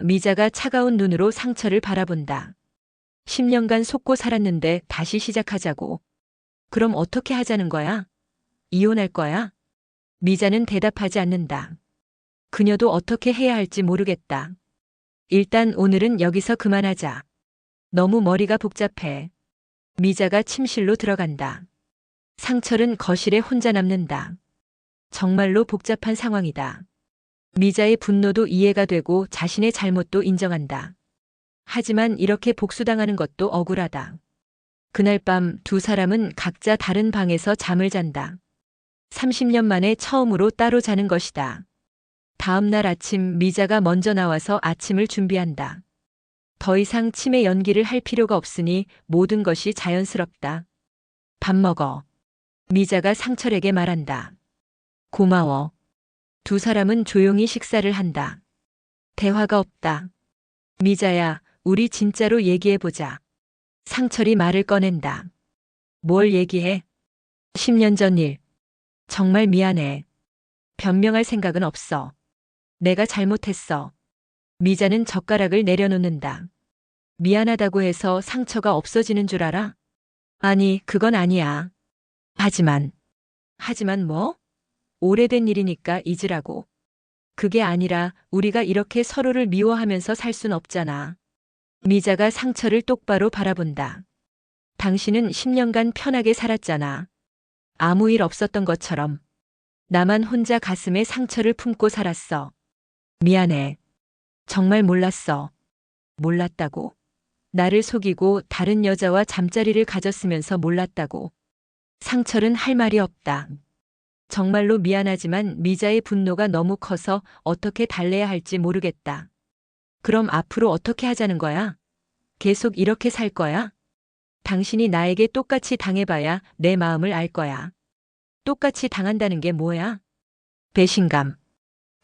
미자가 차가운 눈으로 상철을 바라본다. 10년간 속고 살았는데 다시 시작하자고. 그럼 어떻게 하자는 거야? 이혼할 거야? 미자는 대답하지 않는다. 그녀도 어떻게 해야 할지 모르겠다. 일단 오늘은 여기서 그만하자. 너무 머리가 복잡해. 미자가 침실로 들어간다. 상철은 거실에 혼자 남는다. 정말로 복잡한 상황이다. 미자의 분노도 이해가 되고 자신의 잘못도 인정한다. 하지만 이렇게 복수당하는 것도 억울하다. 그날 밤 두 사람은 각자 다른 방에서 잠을 잔다. 30년 만에 처음으로 따로 자는 것이다. 다음 날 아침 미자가 먼저 나와서 아침을 준비한다. 더 이상 치매 연기를 할 필요가 없으니 모든 것이 자연스럽다. 밥 먹어. 미자가 상철에게 말한다. 고마워. 두 사람은 조용히 식사를 한다. 대화가 없다. 미자야, 우리 진짜로 얘기해보자. 상철이 말을 꺼낸다. 뭘 얘기해? 10년 전 일. 정말 미안해. 변명할 생각은 없어. 내가 잘못했어. 미자는 젓가락을 내려놓는다. 미안하다고 해서 상처가 없어지는 줄 알아? 아니, 그건 아니야. 하지만 뭐? 오래된 일이니까 잊으라고. 그게 아니라 우리가 이렇게 서로를 미워하면서 살 순 없잖아. 미자가 상처를 똑바로 바라본다. 당신은 10년간 편하게 살았잖아. 아무 일 없었던 것처럼. 나만 혼자 가슴에 상처를 품고 살았어. 미안해. 정말 몰랐어. 몰랐다고. 나를 속이고 다른 여자와 잠자리를 가졌으면서 몰랐다고. 상철은 할 말이 없다. 정말로 미안하지만 미자의 분노가 너무 커서 어떻게 달래야 할지 모르겠다. 그럼 앞으로 어떻게 하자는 거야? 계속 이렇게 살 거야? 당신이 나에게 똑같이 당해봐야 내 마음을 알 거야. 똑같이 당한다는 게 뭐야? 배신감.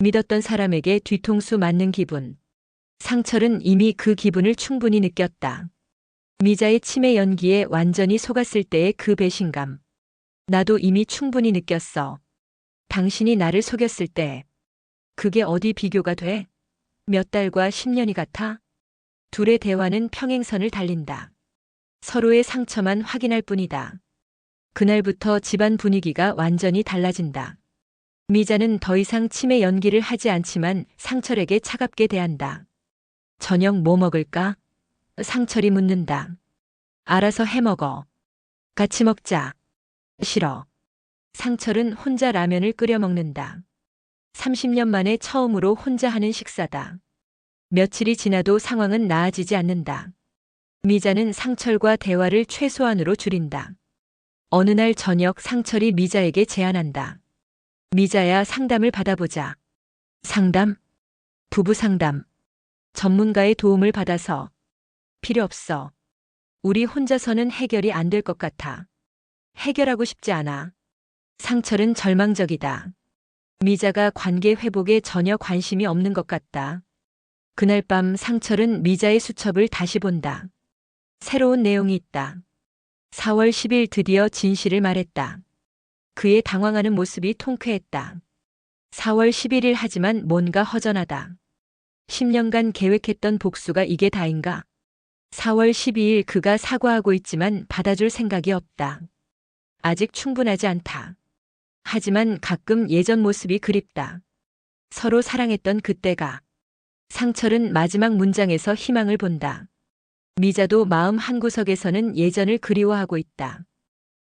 믿었던 사람에게 뒤통수 맞는 기분. 상철은 이미 그 기분을 충분히 느꼈다. 미자의 치매 연기에 완전히 속았을 때의 그 배신감. 나도 이미 충분히 느꼈어. 당신이 나를 속였을 때. 그게 어디 비교가 돼? 몇 달과 10년이 같아? 둘의 대화는 평행선을 달린다. 서로의 상처만 확인할 뿐이다. 그날부터 집안 분위기가 완전히 달라진다. 미자는 더 이상 치매 연기를 하지 않지만 상철에게 차갑게 대한다. 저녁 뭐 먹을까? 상철이 묻는다. 알아서 해 먹어. 같이 먹자. 싫어. 상철은 혼자 라면을 끓여 먹는다. 30년 만에 처음으로 혼자 하는 식사다. 며칠이 지나도 상황은 나아지지 않는다. 미자는 상철과 대화를 최소한으로 줄인다. 어느 날 저녁 상철이 미자에게 제안한다. 미자야, 상담을 받아보자. 상담? 부부 상담. 전문가의 도움을 받아서. 필요 없어. 우리 혼자서는 해결이 안 될 것 같아. 해결하고 싶지 않아. 상철은 절망적이다. 미자가 관계 회복에 전혀 관심이 없는 것 같다. 그날 밤 상철은 미자의 수첩을 다시 본다. 새로운 내용이 있다. 4월 10일 드디어 진실을 말했다. 그의 당황하는 모습이 통쾌했다. 4월 11일 하지만 뭔가 허전하다. 10년간 계획했던 복수가 이게 다인가? 4월 12일 그가 사과하고 있지만 받아줄 생각이 없다. 아직 충분하지 않다. 하지만 가끔 예전 모습이 그립다. 서로 사랑했던 그때가. 상철은 마지막 문장에서 희망을 본다. 미자도 마음 한구석에서는 예전을 그리워하고 있다.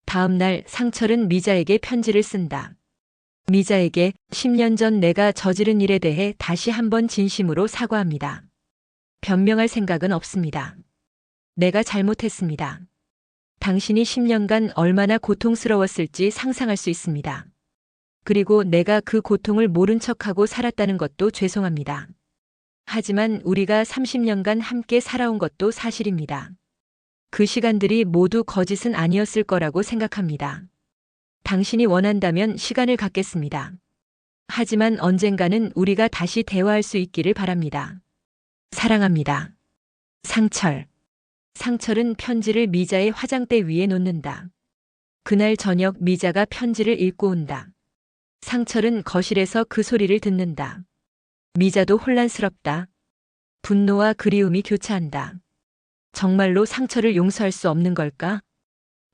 다음 날 상철은 미자에게 편지를 쓴다. 미자에게 10년 전 내가 저지른 일에 대해 다시 한번 진심으로 사과합니다. 변명할 생각은 없습니다. 내가 잘못했습니다. 당신이 10년간 얼마나 고통스러웠을지 상상할 수 있습니다. 그리고 내가 그 고통을 모른 척하고 살았다는 것도 죄송합니다. 하지만 우리가 30년간 함께 살아온 것도 사실입니다. 그 시간들이 모두 거짓은 아니었을 거라고 생각합니다. 당신이 원한다면 시간을 갖겠습니다. 하지만 언젠가는 우리가 다시 대화할 수 있기를 바랍니다. 사랑합니다. 상철. 상철은 편지를 미자의 화장대 위에 놓는다. 그날 저녁 미자가 편지를 읽고 온다. 상철은 거실에서 그 소리를 듣는다. 미자도 혼란스럽다. 분노와 그리움이 교차한다. 정말로 상철을 용서할 수 없는 걸까?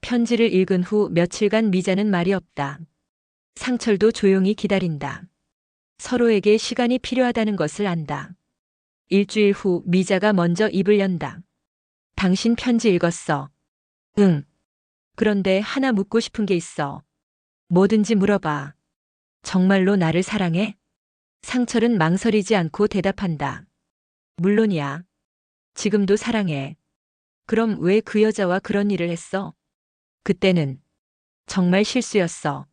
편지를 읽은 후 며칠간 미자는 말이 없다. 상철도 조용히 기다린다. 서로에게 시간이 필요하다는 것을 안다. 일주일 후 미자가 먼저 입을 연다. 당신 편지 읽었어. 응. 그런데 하나 묻고 싶은 게 있어. 뭐든지 물어봐. 정말로 나를 사랑해? 상철은 망설이지 않고 대답한다. 물론이야. 지금도 사랑해. 그럼 왜 그 여자와 그런 일을 했어? 그때는 정말 실수였어.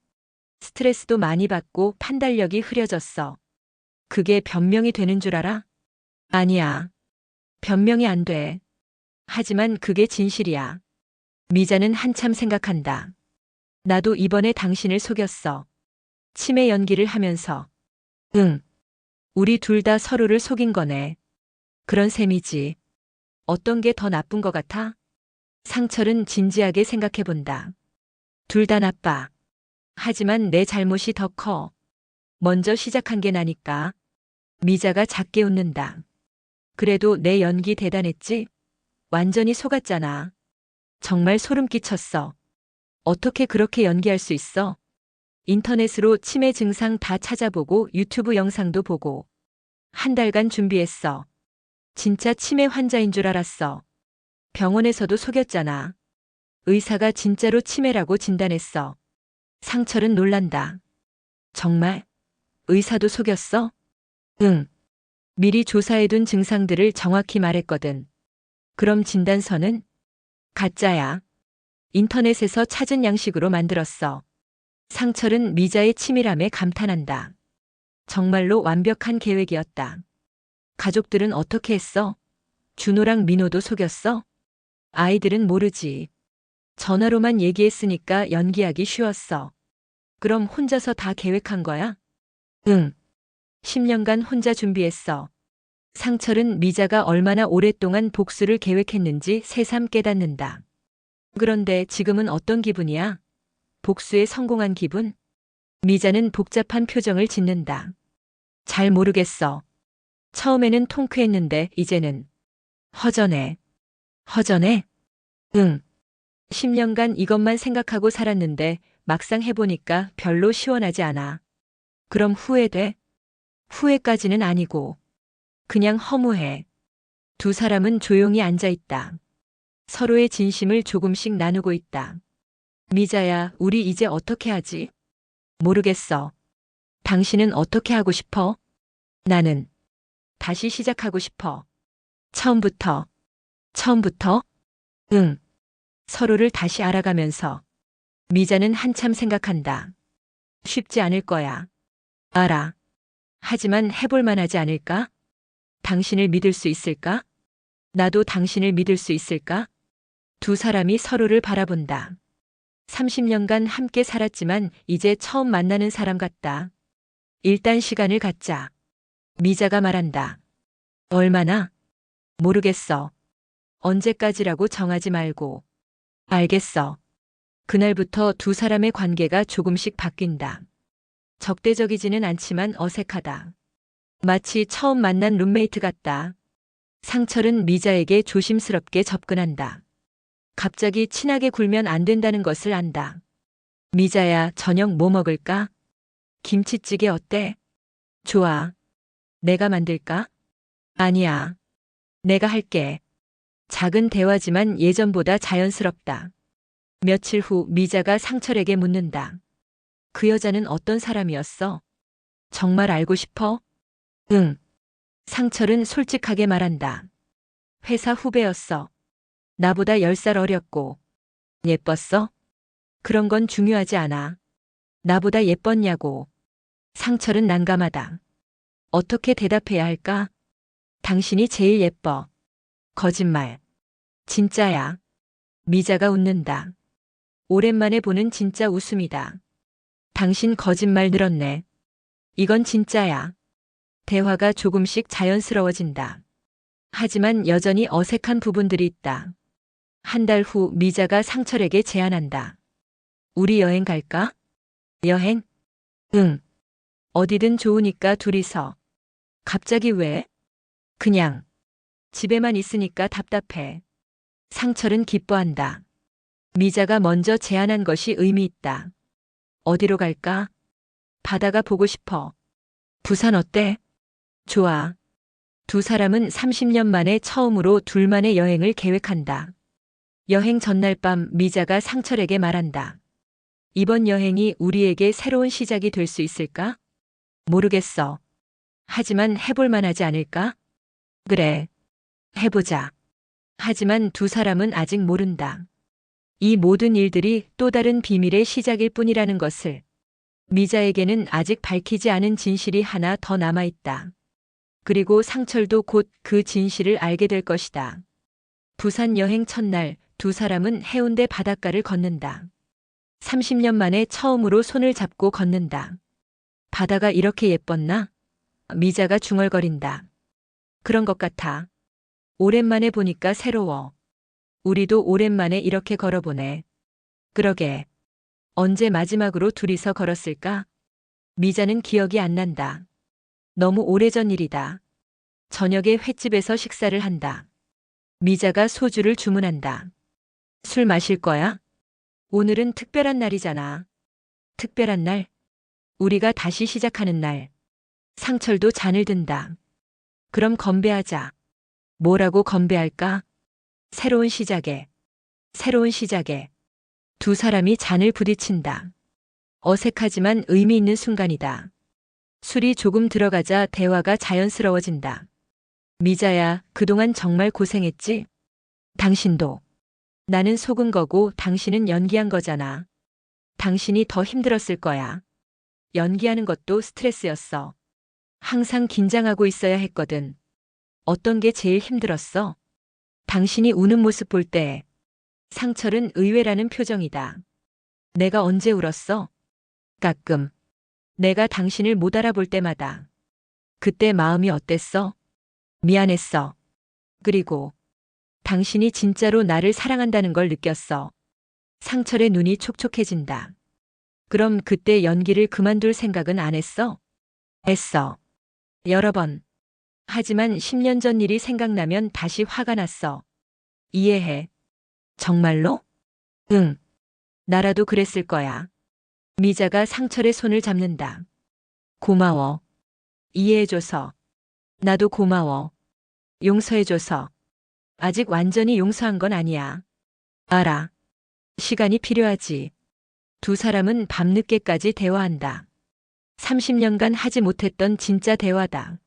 스트레스도 많이 받고 판단력이 흐려졌어. 그게 변명이 되는 줄 알아? 아니야. 변명이 안 돼. 하지만 그게 진실이야. 미자는 한참 생각한다. 나도 이번에 당신을 속였어. 치매 연기를 하면서. 응. 우리 둘 다 서로를 속인 거네. 그런 셈이지. 어떤 게 더 나쁜 것 같아? 상철은 진지하게 생각해 본다. 둘 다 나빠. 하지만 내 잘못이 더 커. 먼저 시작한 게 나니까. 미자가 작게 웃는다. 그래도 내 연기 대단했지? 완전히 속았잖아. 정말 소름 끼쳤어. 어떻게 그렇게 연기할 수 있어? 인터넷으로 치매 증상 다 찾아보고 유튜브 영상도 보고. 한 달간 준비했어. 진짜 치매 환자인 줄 알았어. 병원에서도 속였잖아. 의사가 진짜로 치매라고 진단했어. 상철은 놀란다. 정말? 의사도 속였어? 응. 미리 조사해둔 증상들을 정확히 말했거든. 그럼 진단서는? 가짜야. 인터넷에서 찾은 양식으로 만들었어. 상철은 미자의 치밀함에 감탄한다. 정말로 완벽한 계획이었다. 가족들은 어떻게 했어? 준호랑 민호도 속였어? 아이들은 모르지. 전화로만 얘기했으니까 연기하기 쉬웠어. 그럼 혼자서 다 계획한 거야? 응. 10년간 혼자 준비했어. 상철은 미자가 얼마나 오랫동안 복수를 계획했는지 새삼 깨닫는다. 그런데 지금은 어떤 기분이야? 복수에 성공한 기분? 미자는 복잡한 표정을 짓는다. 잘 모르겠어. 처음에는 통쾌했는데 이제는 허전해. 허전해? 응. 10년간 이것만 생각하고 살았는데 막상 해보니까 별로 시원하지 않아. 그럼 후회돼? 후회까지는 아니고. 그냥 허무해. 두 사람은 조용히 앉아 있다. 서로의 진심을 조금씩 나누고 있다. 미자야, 우리 이제 어떻게 하지? 모르겠어. 당신은 어떻게 하고 싶어? 나는 다시 시작하고 싶어. 처음부터. 처음부터? 응. 서로를 다시 알아가면서. 미자는 한참 생각한다. 쉽지 않을 거야. 알아. 하지만 해볼 만하지 않을까? 당신을 믿을 수 있을까? 나도 당신을 믿을 수 있을까? 두 사람이 서로를 바라본다. 30년간 함께 살았지만 이제 처음 만나는 사람 같다. 일단 시간을 갖자. 미자가 말한다. 얼마나? 모르겠어. 언제까지라고 정하지 말고. 알겠어. 그날부터 두 사람의 관계가 조금씩 바뀐다. 적대적이지는 않지만 어색하다. 마치 처음 만난 룸메이트 같다. 상철은 미자에게 조심스럽게 접근한다. 갑자기 친하게 굴면 안 된다는 것을 안다. 미자야, 저녁 뭐 먹을까? 김치찌개 어때? 좋아. 내가 만들까? 아니야. 내가 할게. 작은 대화지만 예전보다 자연스럽다. 며칠 후 미자가 상철에게 묻는다. 그 여자는 어떤 사람이었어? 정말 알고 싶어? 응. 상철은 솔직하게 말한다. 회사 후배였어. 나보다 10살 어렸고. 예뻤어? 그런 건 중요하지 않아. 나보다 예뻤냐고. 상철은 난감하다. 어떻게 대답해야 할까? 당신이 제일 예뻐. 거짓말. 진짜야. 미자가 웃는다. 오랜만에 보는 진짜 웃음이다. 당신 거짓말 늘었네. 이건 진짜야. 대화가 조금씩 자연스러워진다. 하지만 여전히 어색한 부분들이 있다. 한 달 후 미자가 상철에게 제안한다. 우리 여행 갈까? 여행? 응. 어디든 좋으니까 둘이서. 갑자기 왜? 그냥. 집에만 있으니까 답답해. 상철은 기뻐한다. 미자가 먼저 제안한 것이 의미 있다. 어디로 갈까? 바다가 보고 싶어. 부산 어때? 좋아. 두 사람은 30년 만에 처음으로 둘만의 여행을 계획한다. 여행 전날 밤 미자가 상철에게 말한다. 이번 여행이 우리에게 새로운 시작이 될 수 있을까? 모르겠어. 하지만 해볼 만하지 않을까? 그래. 해보자. 하지만 두 사람은 아직 모른다. 이 모든 일들이 또 다른 비밀의 시작일 뿐이라는 것을. 미자에게는 아직 밝히지 않은 진실이 하나 더 남아있다. 그리고 상철도 곧 그 진실을 알게 될 것이다. 부산 여행 첫날 두 사람은 해운대 바닷가를 걷는다. 30년 만에 처음으로 손을 잡고 걷는다. 바다가 이렇게 예뻤나? 미자가 중얼거린다. 그런 것 같아. 오랜만에 보니까 새로워. 우리도 오랜만에 이렇게 걸어보네. 그러게. 언제 마지막으로 둘이서 걸었을까? 미자는 기억이 안 난다. 너무 오래전 일이다. 저녁에 횟집에서 식사를 한다. 미자가 소주를 주문한다. 술 마실 거야? 오늘은 특별한 날이잖아. 특별한 날? 우리가 다시 시작하는 날. 상철도 잔을 든다. 그럼 건배하자. 뭐라고 건배할까? 새로운 시작에. 새로운 시작에. 두 사람이 잔을 부딪힌다. 어색하지만 의미 있는 순간이다. 술이 조금 들어가자 대화가 자연스러워진다. 미자야, 그동안 정말 고생했지? 당신도. 나는 속은 거고 당신은 연기한 거잖아. 당신이 더 힘들었을 거야. 연기하는 것도 스트레스였어. 항상 긴장하고 있어야 했거든. 어떤 게 제일 힘들었어? 당신이 우는 모습 볼 때. 상철은 의외라는 표정이다. 내가 언제 울었어? 가끔. 내가 당신을 못 알아볼 때마다. 그때 마음이 어땠어? 미안했어. 그리고 당신이 진짜로 나를 사랑한다는 걸 느꼈어. 상철의 눈이 촉촉해진다. 그럼 그때 연기를 그만둘 생각은 안 했어? 했어. 여러 번. 하지만 10년 전 일이 생각나면 다시 화가 났어. 이해해. 정말로? 응. 나라도 그랬을 거야. 미자가 상철의 손을 잡는다. 고마워. 이해해줘서. 나도 고마워. 용서해줘서. 아직 완전히 용서한 건 아니야. 알아. 시간이 필요하지. 두 사람은 밤늦게까지 대화한다. 30년간 하지 못했던 진짜 대화다.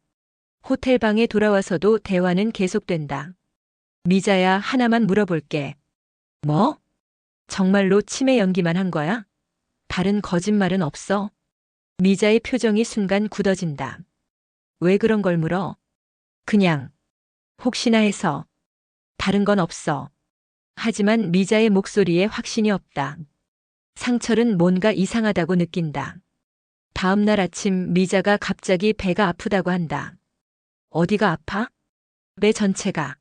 호텔 방에 돌아와서도 대화는 계속된다. 미자야, 하나만 물어볼게. 뭐? 정말로 치매 연기만 한 거야? 다른 거짓말은 없어? 미자의 표정이 순간 굳어진다. 왜 그런 걸 물어? 그냥, 혹시나 해서. 다른 건 없어. 하지만 미자의 목소리에 확신이 없다. 상철은 뭔가 이상하다고 느낀다. 다음 날 아침 미자가 갑자기 배가 아프다고 한다. 어디가 아파? 배 전체가.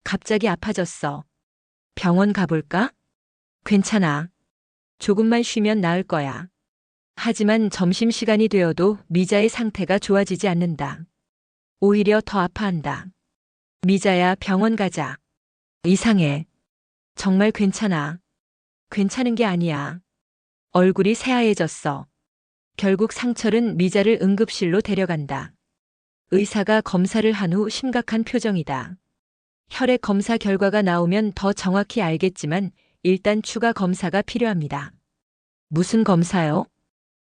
갑자기 아파졌어. 병원 가볼까? 괜찮아. 조금만 쉬면 나을 거야. 하지만 점심시간이 되어도 미자의 상태가 좋아지지 않는다. 오히려 더 아파한다. 미자야, 병원 가자. 이상해. 정말 괜찮아. 괜찮은 게 아니야. 얼굴이 새하얘졌어. 결국 상철은 미자를 응급실로 데려간다. 의사가 검사를 한 후 심각한 표정이다. 혈액 검사 결과가 나오면 더 정확히 알겠지만 일단 추가 검사가 필요합니다. 무슨 검사요?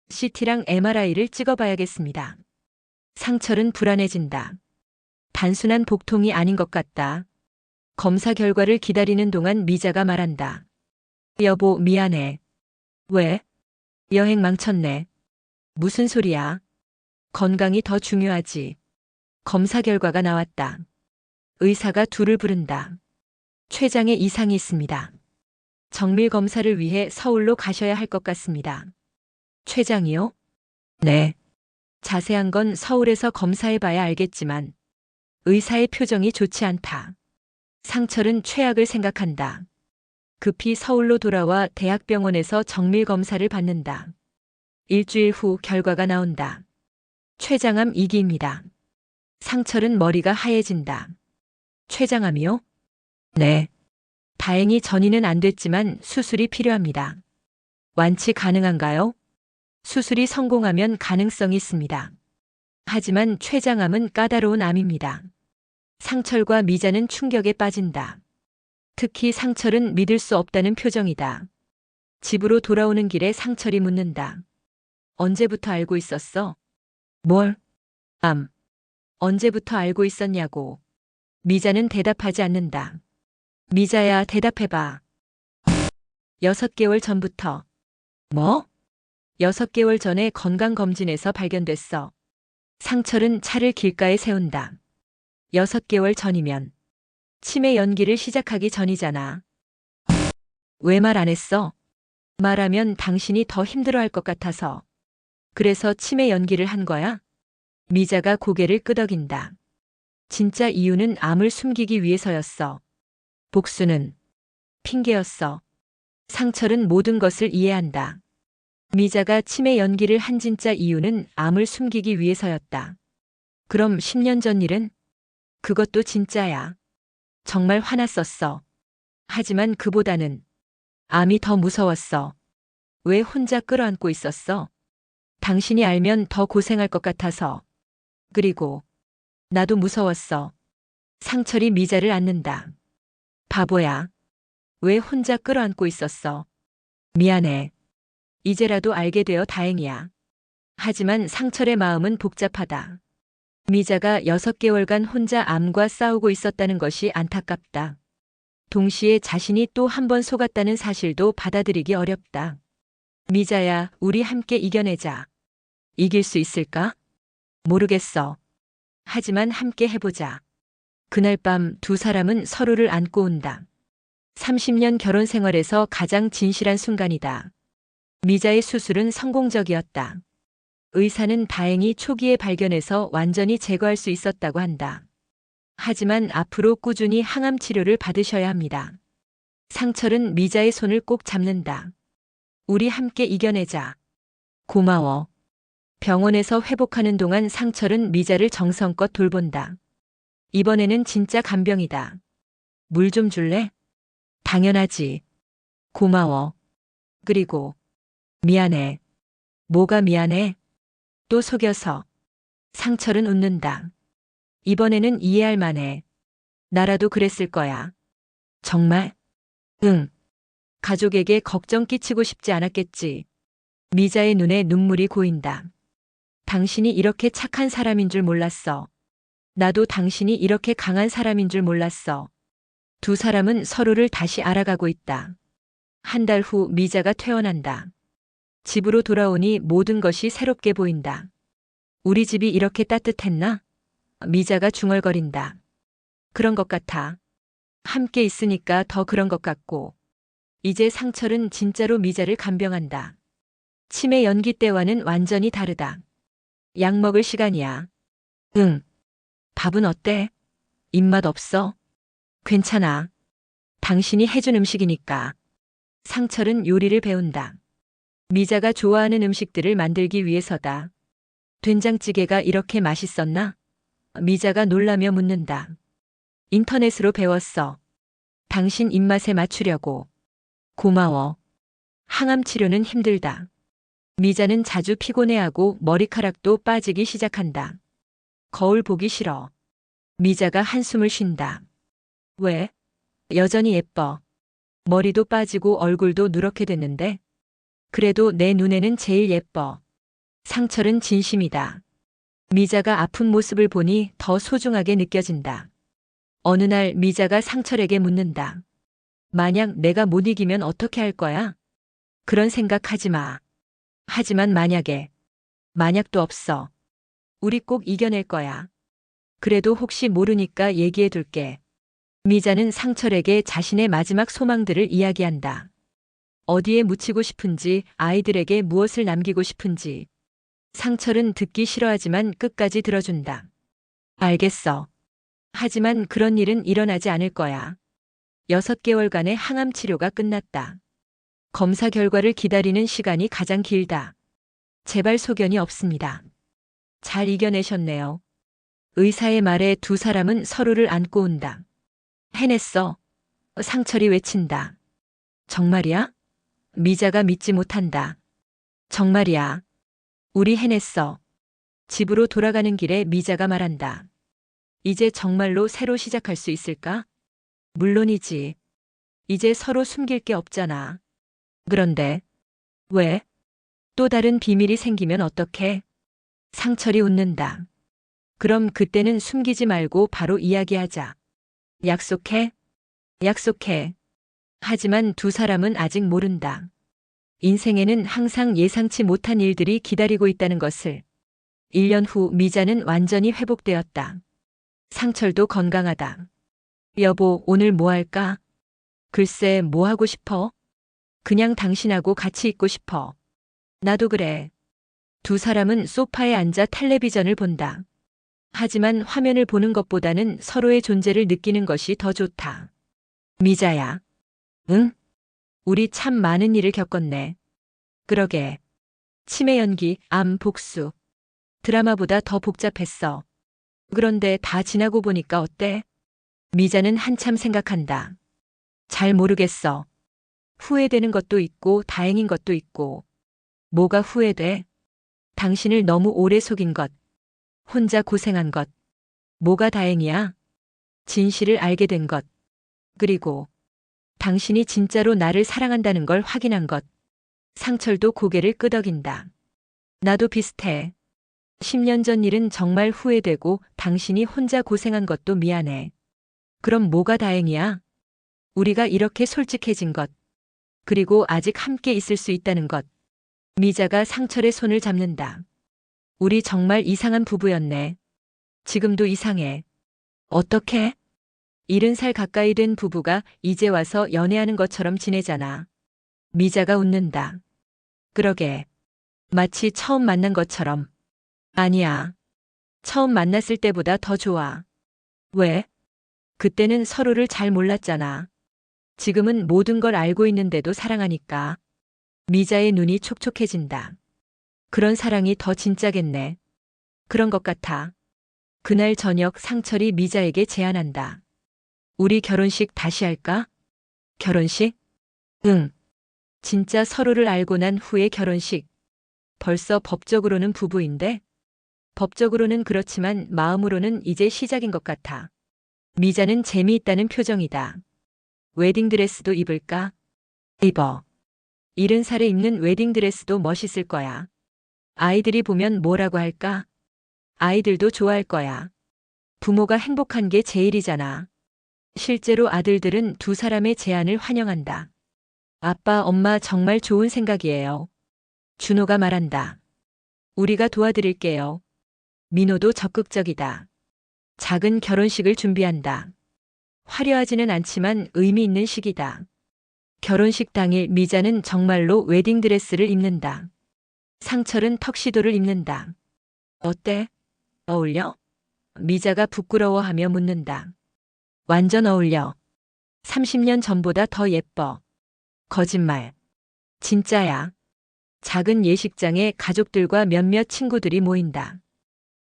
CT랑 MRI를 찍어봐야겠습니다. 상철은 불안해진다. 단순한 복통이 아닌 것 같다. 검사 결과를 기다리는 동안 미자가 말한다. 여보, 미안해. 왜? 여행 망쳤네. 무슨 소리야? 건강이 더 중요하지. 검사 결과가 나왔다. 의사가 둘을 부른다. 췌장에 이상이 있습니다. 정밀 검사를 위해 서울로 가셔야 할 것 같습니다. 췌장이요? 네. 자세한 건 서울에서 검사해봐야 알겠지만 의사의 표정이 좋지 않다. 상철은 최악을 생각한다. 급히 서울로 돌아와 대학병원에서 정밀 검사를 받는다. 일주일 후 결과가 나온다. 췌장암 2기입니다. 상철은 머리가 하얘진다. 췌장암이요? 네. 다행히 전이는 안 됐지만 수술이 필요합니다. 완치 가능한가요? 수술이 성공하면 가능성이 있습니다. 하지만 췌장암은 까다로운 암입니다. 상철과 미자는 충격에 빠진다. 특히 상철은 믿을 수 없다는 표정이다. 집으로 돌아오는 길에 상철이 묻는다. 언제부터 알고 있었어? 뭘? 암. 언제부터 알고 있었냐고. 미자는 대답하지 않는다. 미자야, 대답해봐. 6개월 전부터. 뭐? 6개월 전에 건강검진에서 발견됐어. 상철은 차를 길가에 세운다. 6개월 전이면 치매 연기를 시작하기 전이잖아. 왜 말 안 했어? 말하면 당신이 더 힘들어할 것 같아서. 그래서 치매 연기를 한 거야? 미자가 고개를 끄덕인다. 진짜 이유는 암을 숨기기 위해서였어. 복수는 핑계였어. 상철은 모든 것을 이해한다. 미자가 치매 연기를 한 진짜 이유는 암을 숨기기 위해서였다. 그럼 10년 전 일은? 그것도 진짜야. 정말 화났었어. 하지만 그보다는 암이 더 무서웠어. 왜 혼자 끌어안고 있었어? 당신이 알면 더 고생할 것 같아서. 그리고 나도 무서웠어. 상철이 미자를 안는다. 바보야. 왜 혼자 끌어안고 있었어? 미안해. 이제라도 알게 되어 다행이야. 하지만 상철의 마음은 복잡하다. 미자가 6개월간 혼자 암과 싸우고 있었다는 것이 안타깝다. 동시에 자신이 또 한 번 속았다는 사실도 받아들이기 어렵다. 미자야, 우리 함께 이겨내자. 이길 수 있을까? 모르겠어. 하지만 함께 해보자. 그날 밤 두 사람은 서로를 안고 온다. 30년 결혼 생활에서 가장 진실한 순간이다. 미자의 수술은 성공적이었다. 의사는 다행히 초기에 발견해서 완전히 제거할 수 있었다고 한다. 하지만 앞으로 꾸준히 항암 치료를 받으셔야 합니다. 상철은 미자의 손을 꼭 잡는다. 우리 함께 이겨내자. 고마워. 병원에서 회복하는 동안 상철은 미자를 정성껏 돌본다. 이번에는 진짜 간병이다. 물 좀 줄래? 당연하지. 고마워. 그리고 미안해. 뭐가 미안해? 또 속여서. 상철은 웃는다. 이번에는 이해할 만해. 나라도 그랬을 거야. 정말? 응. 가족에게 걱정 끼치고 싶지 않았겠지. 미자의 눈에 눈물이 고인다. 당신이 이렇게 착한 사람인 줄 몰랐어. 나도 당신이 이렇게 강한 사람인 줄 몰랐어. 두 사람은 서로를 다시 알아가고 있다. 한 달 후 미자가 퇴원한다. 집으로 돌아오니 모든 것이 새롭게 보인다. 우리 집이 이렇게 따뜻했나? 미자가 중얼거린다. 그런 것 같아. 함께 있으니까 더 그런 것 같고. 이제 상철은 진짜로 미자를 간병한다. 치매 연기 때와는 완전히 다르다. 약 먹을 시간이야. 응. 밥은 어때? 입맛 없어? 괜찮아. 당신이 해준 음식이니까. 상철은 요리를 배운다. 미자가 좋아하는 음식들을 만들기 위해서다. 된장찌개가 이렇게 맛있었나? 미자가 놀라며 묻는다. 인터넷으로 배웠어. 당신 입맛에 맞추려고. 고마워. 항암 치료는 힘들다. 미자는 자주 피곤해하고 머리카락도 빠지기 시작한다. 거울 보기 싫어. 미자가 한숨을 쉰다. 왜? 여전히 예뻐. 머리도 빠지고 얼굴도 누렇게 됐는데. 그래도 내 눈에는 제일 예뻐. 상철은 진심이다. 미자가 아픈 모습을 보니 더 소중하게 느껴진다. 어느 날 미자가 상철에게 묻는다. 만약 내가 못 이기면 어떻게 할 거야? 그런 생각하지 마. 하지만 만약도 없어. 우리 꼭 이겨낼 거야. 그래도 혹시 모르니까 얘기해 둘게. 미자는 상철에게 자신의 마지막 소망들을 이야기한다. 어디에 묻히고 싶은지, 아이들에게 무엇을 남기고 싶은지. 상철은 듣기 싫어하지만 끝까지 들어준다. 알겠어. 하지만 그런 일은 일어나지 않을 거야. 6개월간의 항암 치료가 끝났다. 검사 결과를 기다리는 시간이 가장 길다. 제발 소견이 없습니다. 잘 이겨내셨네요. 의사의 말에 두 사람은 서로를 안고 온다. 해냈어. 상철이 외친다. 정말이야? 미자가 믿지 못한다. 정말이야. 우리 해냈어. 집으로 돌아가는 길에 미자가 말한다. 이제 정말로 새로 시작할 수 있을까? 물론이지. 이제 서로 숨길 게 없잖아. 그런데 왜? 또 다른 비밀이 생기면 어떡해? 상철이 웃는다. 그럼 그때는 숨기지 말고 바로 이야기하자. 약속해? 약속해. 하지만 두 사람은 아직 모른다. 인생에는 항상 예상치 못한 일들이 기다리고 있다는 것을. 1년 후 미자는 완전히 회복되었다. 상철도 건강하다. 여보, 오늘 뭐 할까? 글쎄, 뭐 하고 싶어? 그냥 당신하고 같이 있고 싶어. 나도 그래. 두 사람은 소파에 앉아 텔레비전을 본다. 하지만 화면을 보는 것보다는 서로의 존재를 느끼는 것이 더 좋다. 미자야. 응? 우리 참 많은 일을 겪었네. 그러게. 치매 연기, 암, 복수. 드라마보다 더 복잡했어. 그런데 다 지나고 보니까 어때? 미자는 한참 생각한다. 잘 모르겠어. 후회되는 것도 있고 다행인 것도 있고. 뭐가 후회돼? 당신을 너무 오래 속인 것. 혼자 고생한 것. 뭐가 다행이야? 진실을 알게 된 것. 그리고 당신이 진짜로 나를 사랑한다는 걸 확인한 것. 상철도 고개를 끄덕인다. 나도 비슷해. 10년 전 일은 정말 후회되고 당신이 혼자 고생한 것도 미안해. 그럼 뭐가 다행이야? 우리가 이렇게 솔직해진 것. 그리고 아직 함께 있을 수 있다는 것. 미자가 상철의 손을 잡는다. 우리 정말 이상한 부부였네. 지금도 이상해. 어떻게? 70살 가까이 된 부부가 이제 와서 연애하는 것처럼 지내잖아. 미자가 웃는다. 그러게. 마치 처음 만난 것처럼. 아니야. 처음 만났을 때보다 더 좋아. 왜? 그때는 서로를 잘 몰랐잖아. 지금은 모든 걸 알고 있는데도 사랑하니까. 미자의 눈이 촉촉해진다. 그런 사랑이 더 진짜겠네. 그런 것 같아. 그날 저녁 상철이 미자에게 제안한다. 우리 결혼식 다시 할까? 결혼식? 응. 진짜 서로를 알고 난 후의 결혼식. 벌써 법적으로는 부부인데? 법적으로는 그렇지만 마음으로는 이제 시작인 것 같아. 미자는 재미있다는 표정이다. 웨딩드레스도 입을까? 입어. 70살에 입는 웨딩드레스도 멋있을 거야. 아이들이 보면 뭐라고 할까? 아이들도 좋아할 거야. 부모가 행복한 게 제일이잖아. 실제로 아들들은 두 사람의 제안을 환영한다. 아빠, 엄마 정말 좋은 생각이에요. 준호가 말한다. 우리가 도와드릴게요. 민호도 적극적이다. 작은 결혼식을 준비한다. 화려하지는 않지만 의미 있는 시기다. 결혼식 당일 미자는 정말로 웨딩드레스를 입는다. 상철은 턱시도를 입는다. 어때? 어울려? 미자가 부끄러워하며 묻는다. 완전 어울려. 30년 전보다 더 예뻐. 거짓말. 진짜야. 작은 예식장에 가족들과 몇몇 친구들이 모인다.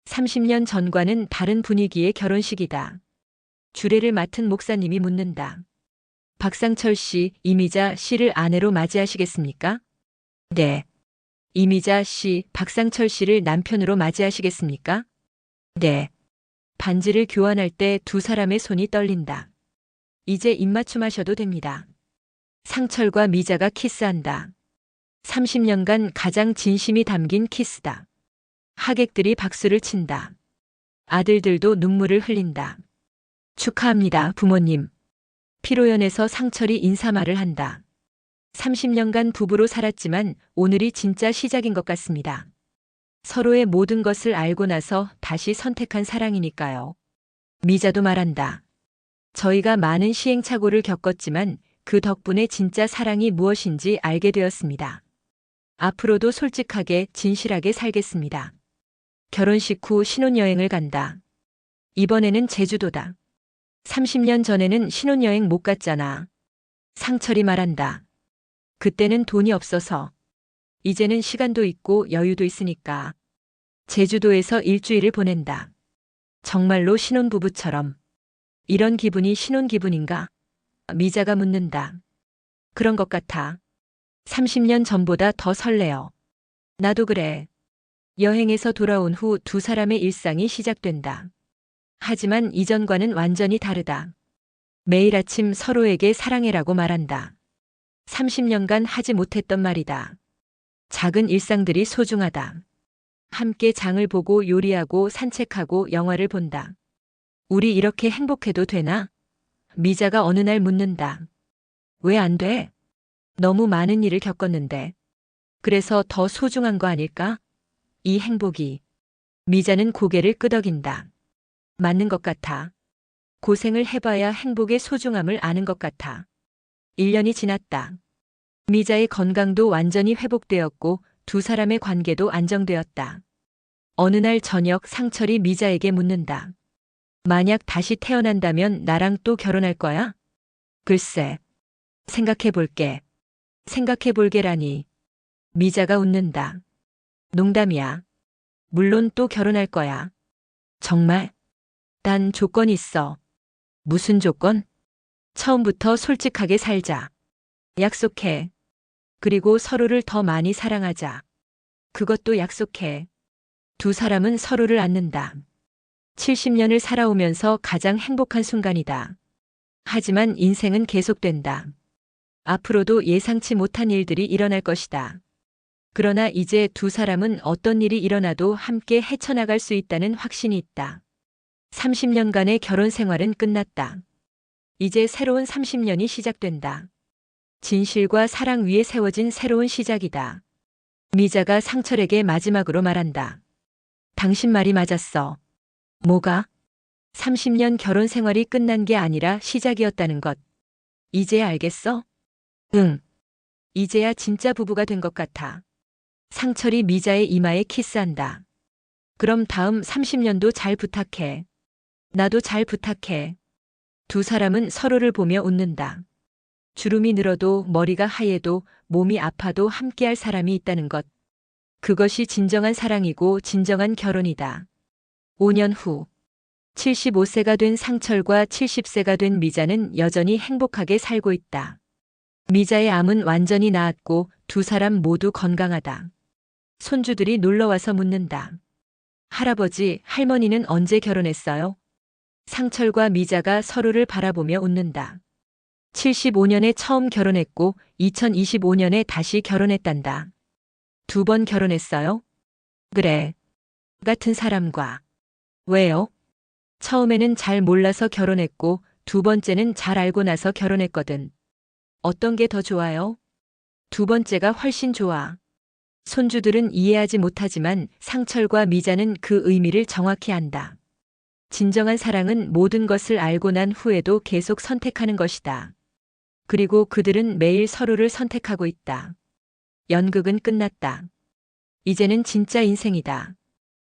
30년 전과는 다른 분위기의 결혼식이다. 주례를 맡은 목사님이 묻는다. 박상철 씨, 이미자 씨를 아내로 맞이하시겠습니까? 네. 이미자 씨, 박상철 씨를 남편으로 맞이하시겠습니까? 네. 반지를 교환할 때 두 사람의 손이 떨린다. 이제 입맞춤하셔도 됩니다. 상철과 미자가 키스한다. 30년간 가장 진심이 담긴 키스다. 하객들이 박수를 친다. 아들들도 눈물을 흘린다. 축하합니다, 부모님. 피로연에서 상철이 인사말을 한다. 30년간 부부로 살았지만 오늘이 진짜 시작인 것 같습니다. 서로의 모든 것을 알고 나서 다시 선택한 사랑이니까요. 미자도 말한다. 저희가 많은 시행착오를 겪었지만 그 덕분에 진짜 사랑이 무엇인지 알게 되었습니다. 앞으로도 솔직하게 진실하게 살겠습니다. 결혼식 후 신혼여행을 간다. 이번에는 제주도다. 30년 전에는 신혼여행 못 갔잖아. 상철이 말한다. 그때는 돈이 없어서. 이제는 시간도 있고 여유도 있으니까. 제주도에서 일주일을 보낸다. 정말로 신혼부부처럼. 이런 기분이 신혼 기분인가? 미자가 묻는다. 그런 것 같아. 30년 전보다 더 설레어. 나도 그래. 여행에서 돌아온 후 두 사람의 일상이 시작된다. 하지만 이전과는 완전히 다르다. 매일 아침 서로에게 사랑해라고 말한다. 30년간 하지 못했던 말이다. 작은 일상들이 소중하다. 함께 장을 보고 요리하고 산책하고 영화를 본다. 우리 이렇게 행복해도 되나? 미자가 어느 날 묻는다. 왜 안 돼? 너무 많은 일을 겪었는데. 그래서 더 소중한 거 아닐까? 이 행복이. 미자는 고개를 끄덕인다. 맞는 것 같아. 고생을 해봐야 행복의 소중함을 아는 것 같아. 1년이 지났다. 미자의 건강도 완전히 회복되었고 두 사람의 관계도 안정되었다. 어느 날 저녁 상철이 미자에게 묻는다. 만약 다시 태어난다면 나랑 또 결혼할 거야? 글쎄. 생각해 볼게. 생각해 볼게라니. 미자가 웃는다. 농담이야. 물론 또 결혼할 거야. 정말? 단 조건이 있어. 무슨 조건? 처음부터 솔직하게 살자. 약속해. 그리고 서로를 더 많이 사랑하자. 그것도 약속해. 두 사람은 서로를 안는다. 70년을 살아오면서 가장 행복한 순간이다. 하지만 인생은 계속된다. 앞으로도 예상치 못한 일들이 일어날 것이다. 그러나 이제 두 사람은 어떤 일이 일어나도 함께 헤쳐나갈 수 있다는 확신이 있다. 30년간의 결혼 생활은 끝났다. 이제 새로운 30년이 시작된다. 진실과 사랑 위에 세워진 새로운 시작이다. 미자가 상철에게 마지막으로 말한다. 당신 말이 맞았어. 뭐가? 30년 결혼 생활이 끝난 게 아니라 시작이었다는 것. 이제 알겠어? 응. 이제야 진짜 부부가 된 것 같아. 상철이 미자의 이마에 키스한다. 그럼 다음 30년도 잘 부탁해. 나도 잘 부탁해. 두 사람은 서로를 보며 웃는다. 주름이 늘어도 머리가 하얘도 몸이 아파도 함께할 사람이 있다는 것. 그것이 진정한 사랑이고 진정한 결혼이다. 5년 후 75세가 된 상철과 70세가 된 미자는 여전히 행복하게 살고 있다. 미자의 암은 완전히 나았고 두 사람 모두 건강하다. 손주들이 놀러와서 묻는다. 할아버지, 할머니는 언제 결혼했어요? 상철과 미자가 서로를 바라보며 웃는다. 75년에 처음 결혼했고 2025년에 다시 결혼했단다. 2번 결혼했어요? 그래. 같은 사람과. 왜요? 처음에는 잘 몰라서 결혼했고 두 번째는 잘 알고 나서 결혼했거든. 어떤 게 더 좋아요? 두 번째가 훨씬 좋아. 손주들은 이해하지 못하지만 상철과 미자는 그 의미를 정확히 안다. 진정한 사랑은 모든 것을 알고 난 후에도 계속 선택하는 것이다. 그리고 그들은 매일 서로를 선택하고 있다. 연극은 끝났다. 이제는 진짜 인생이다.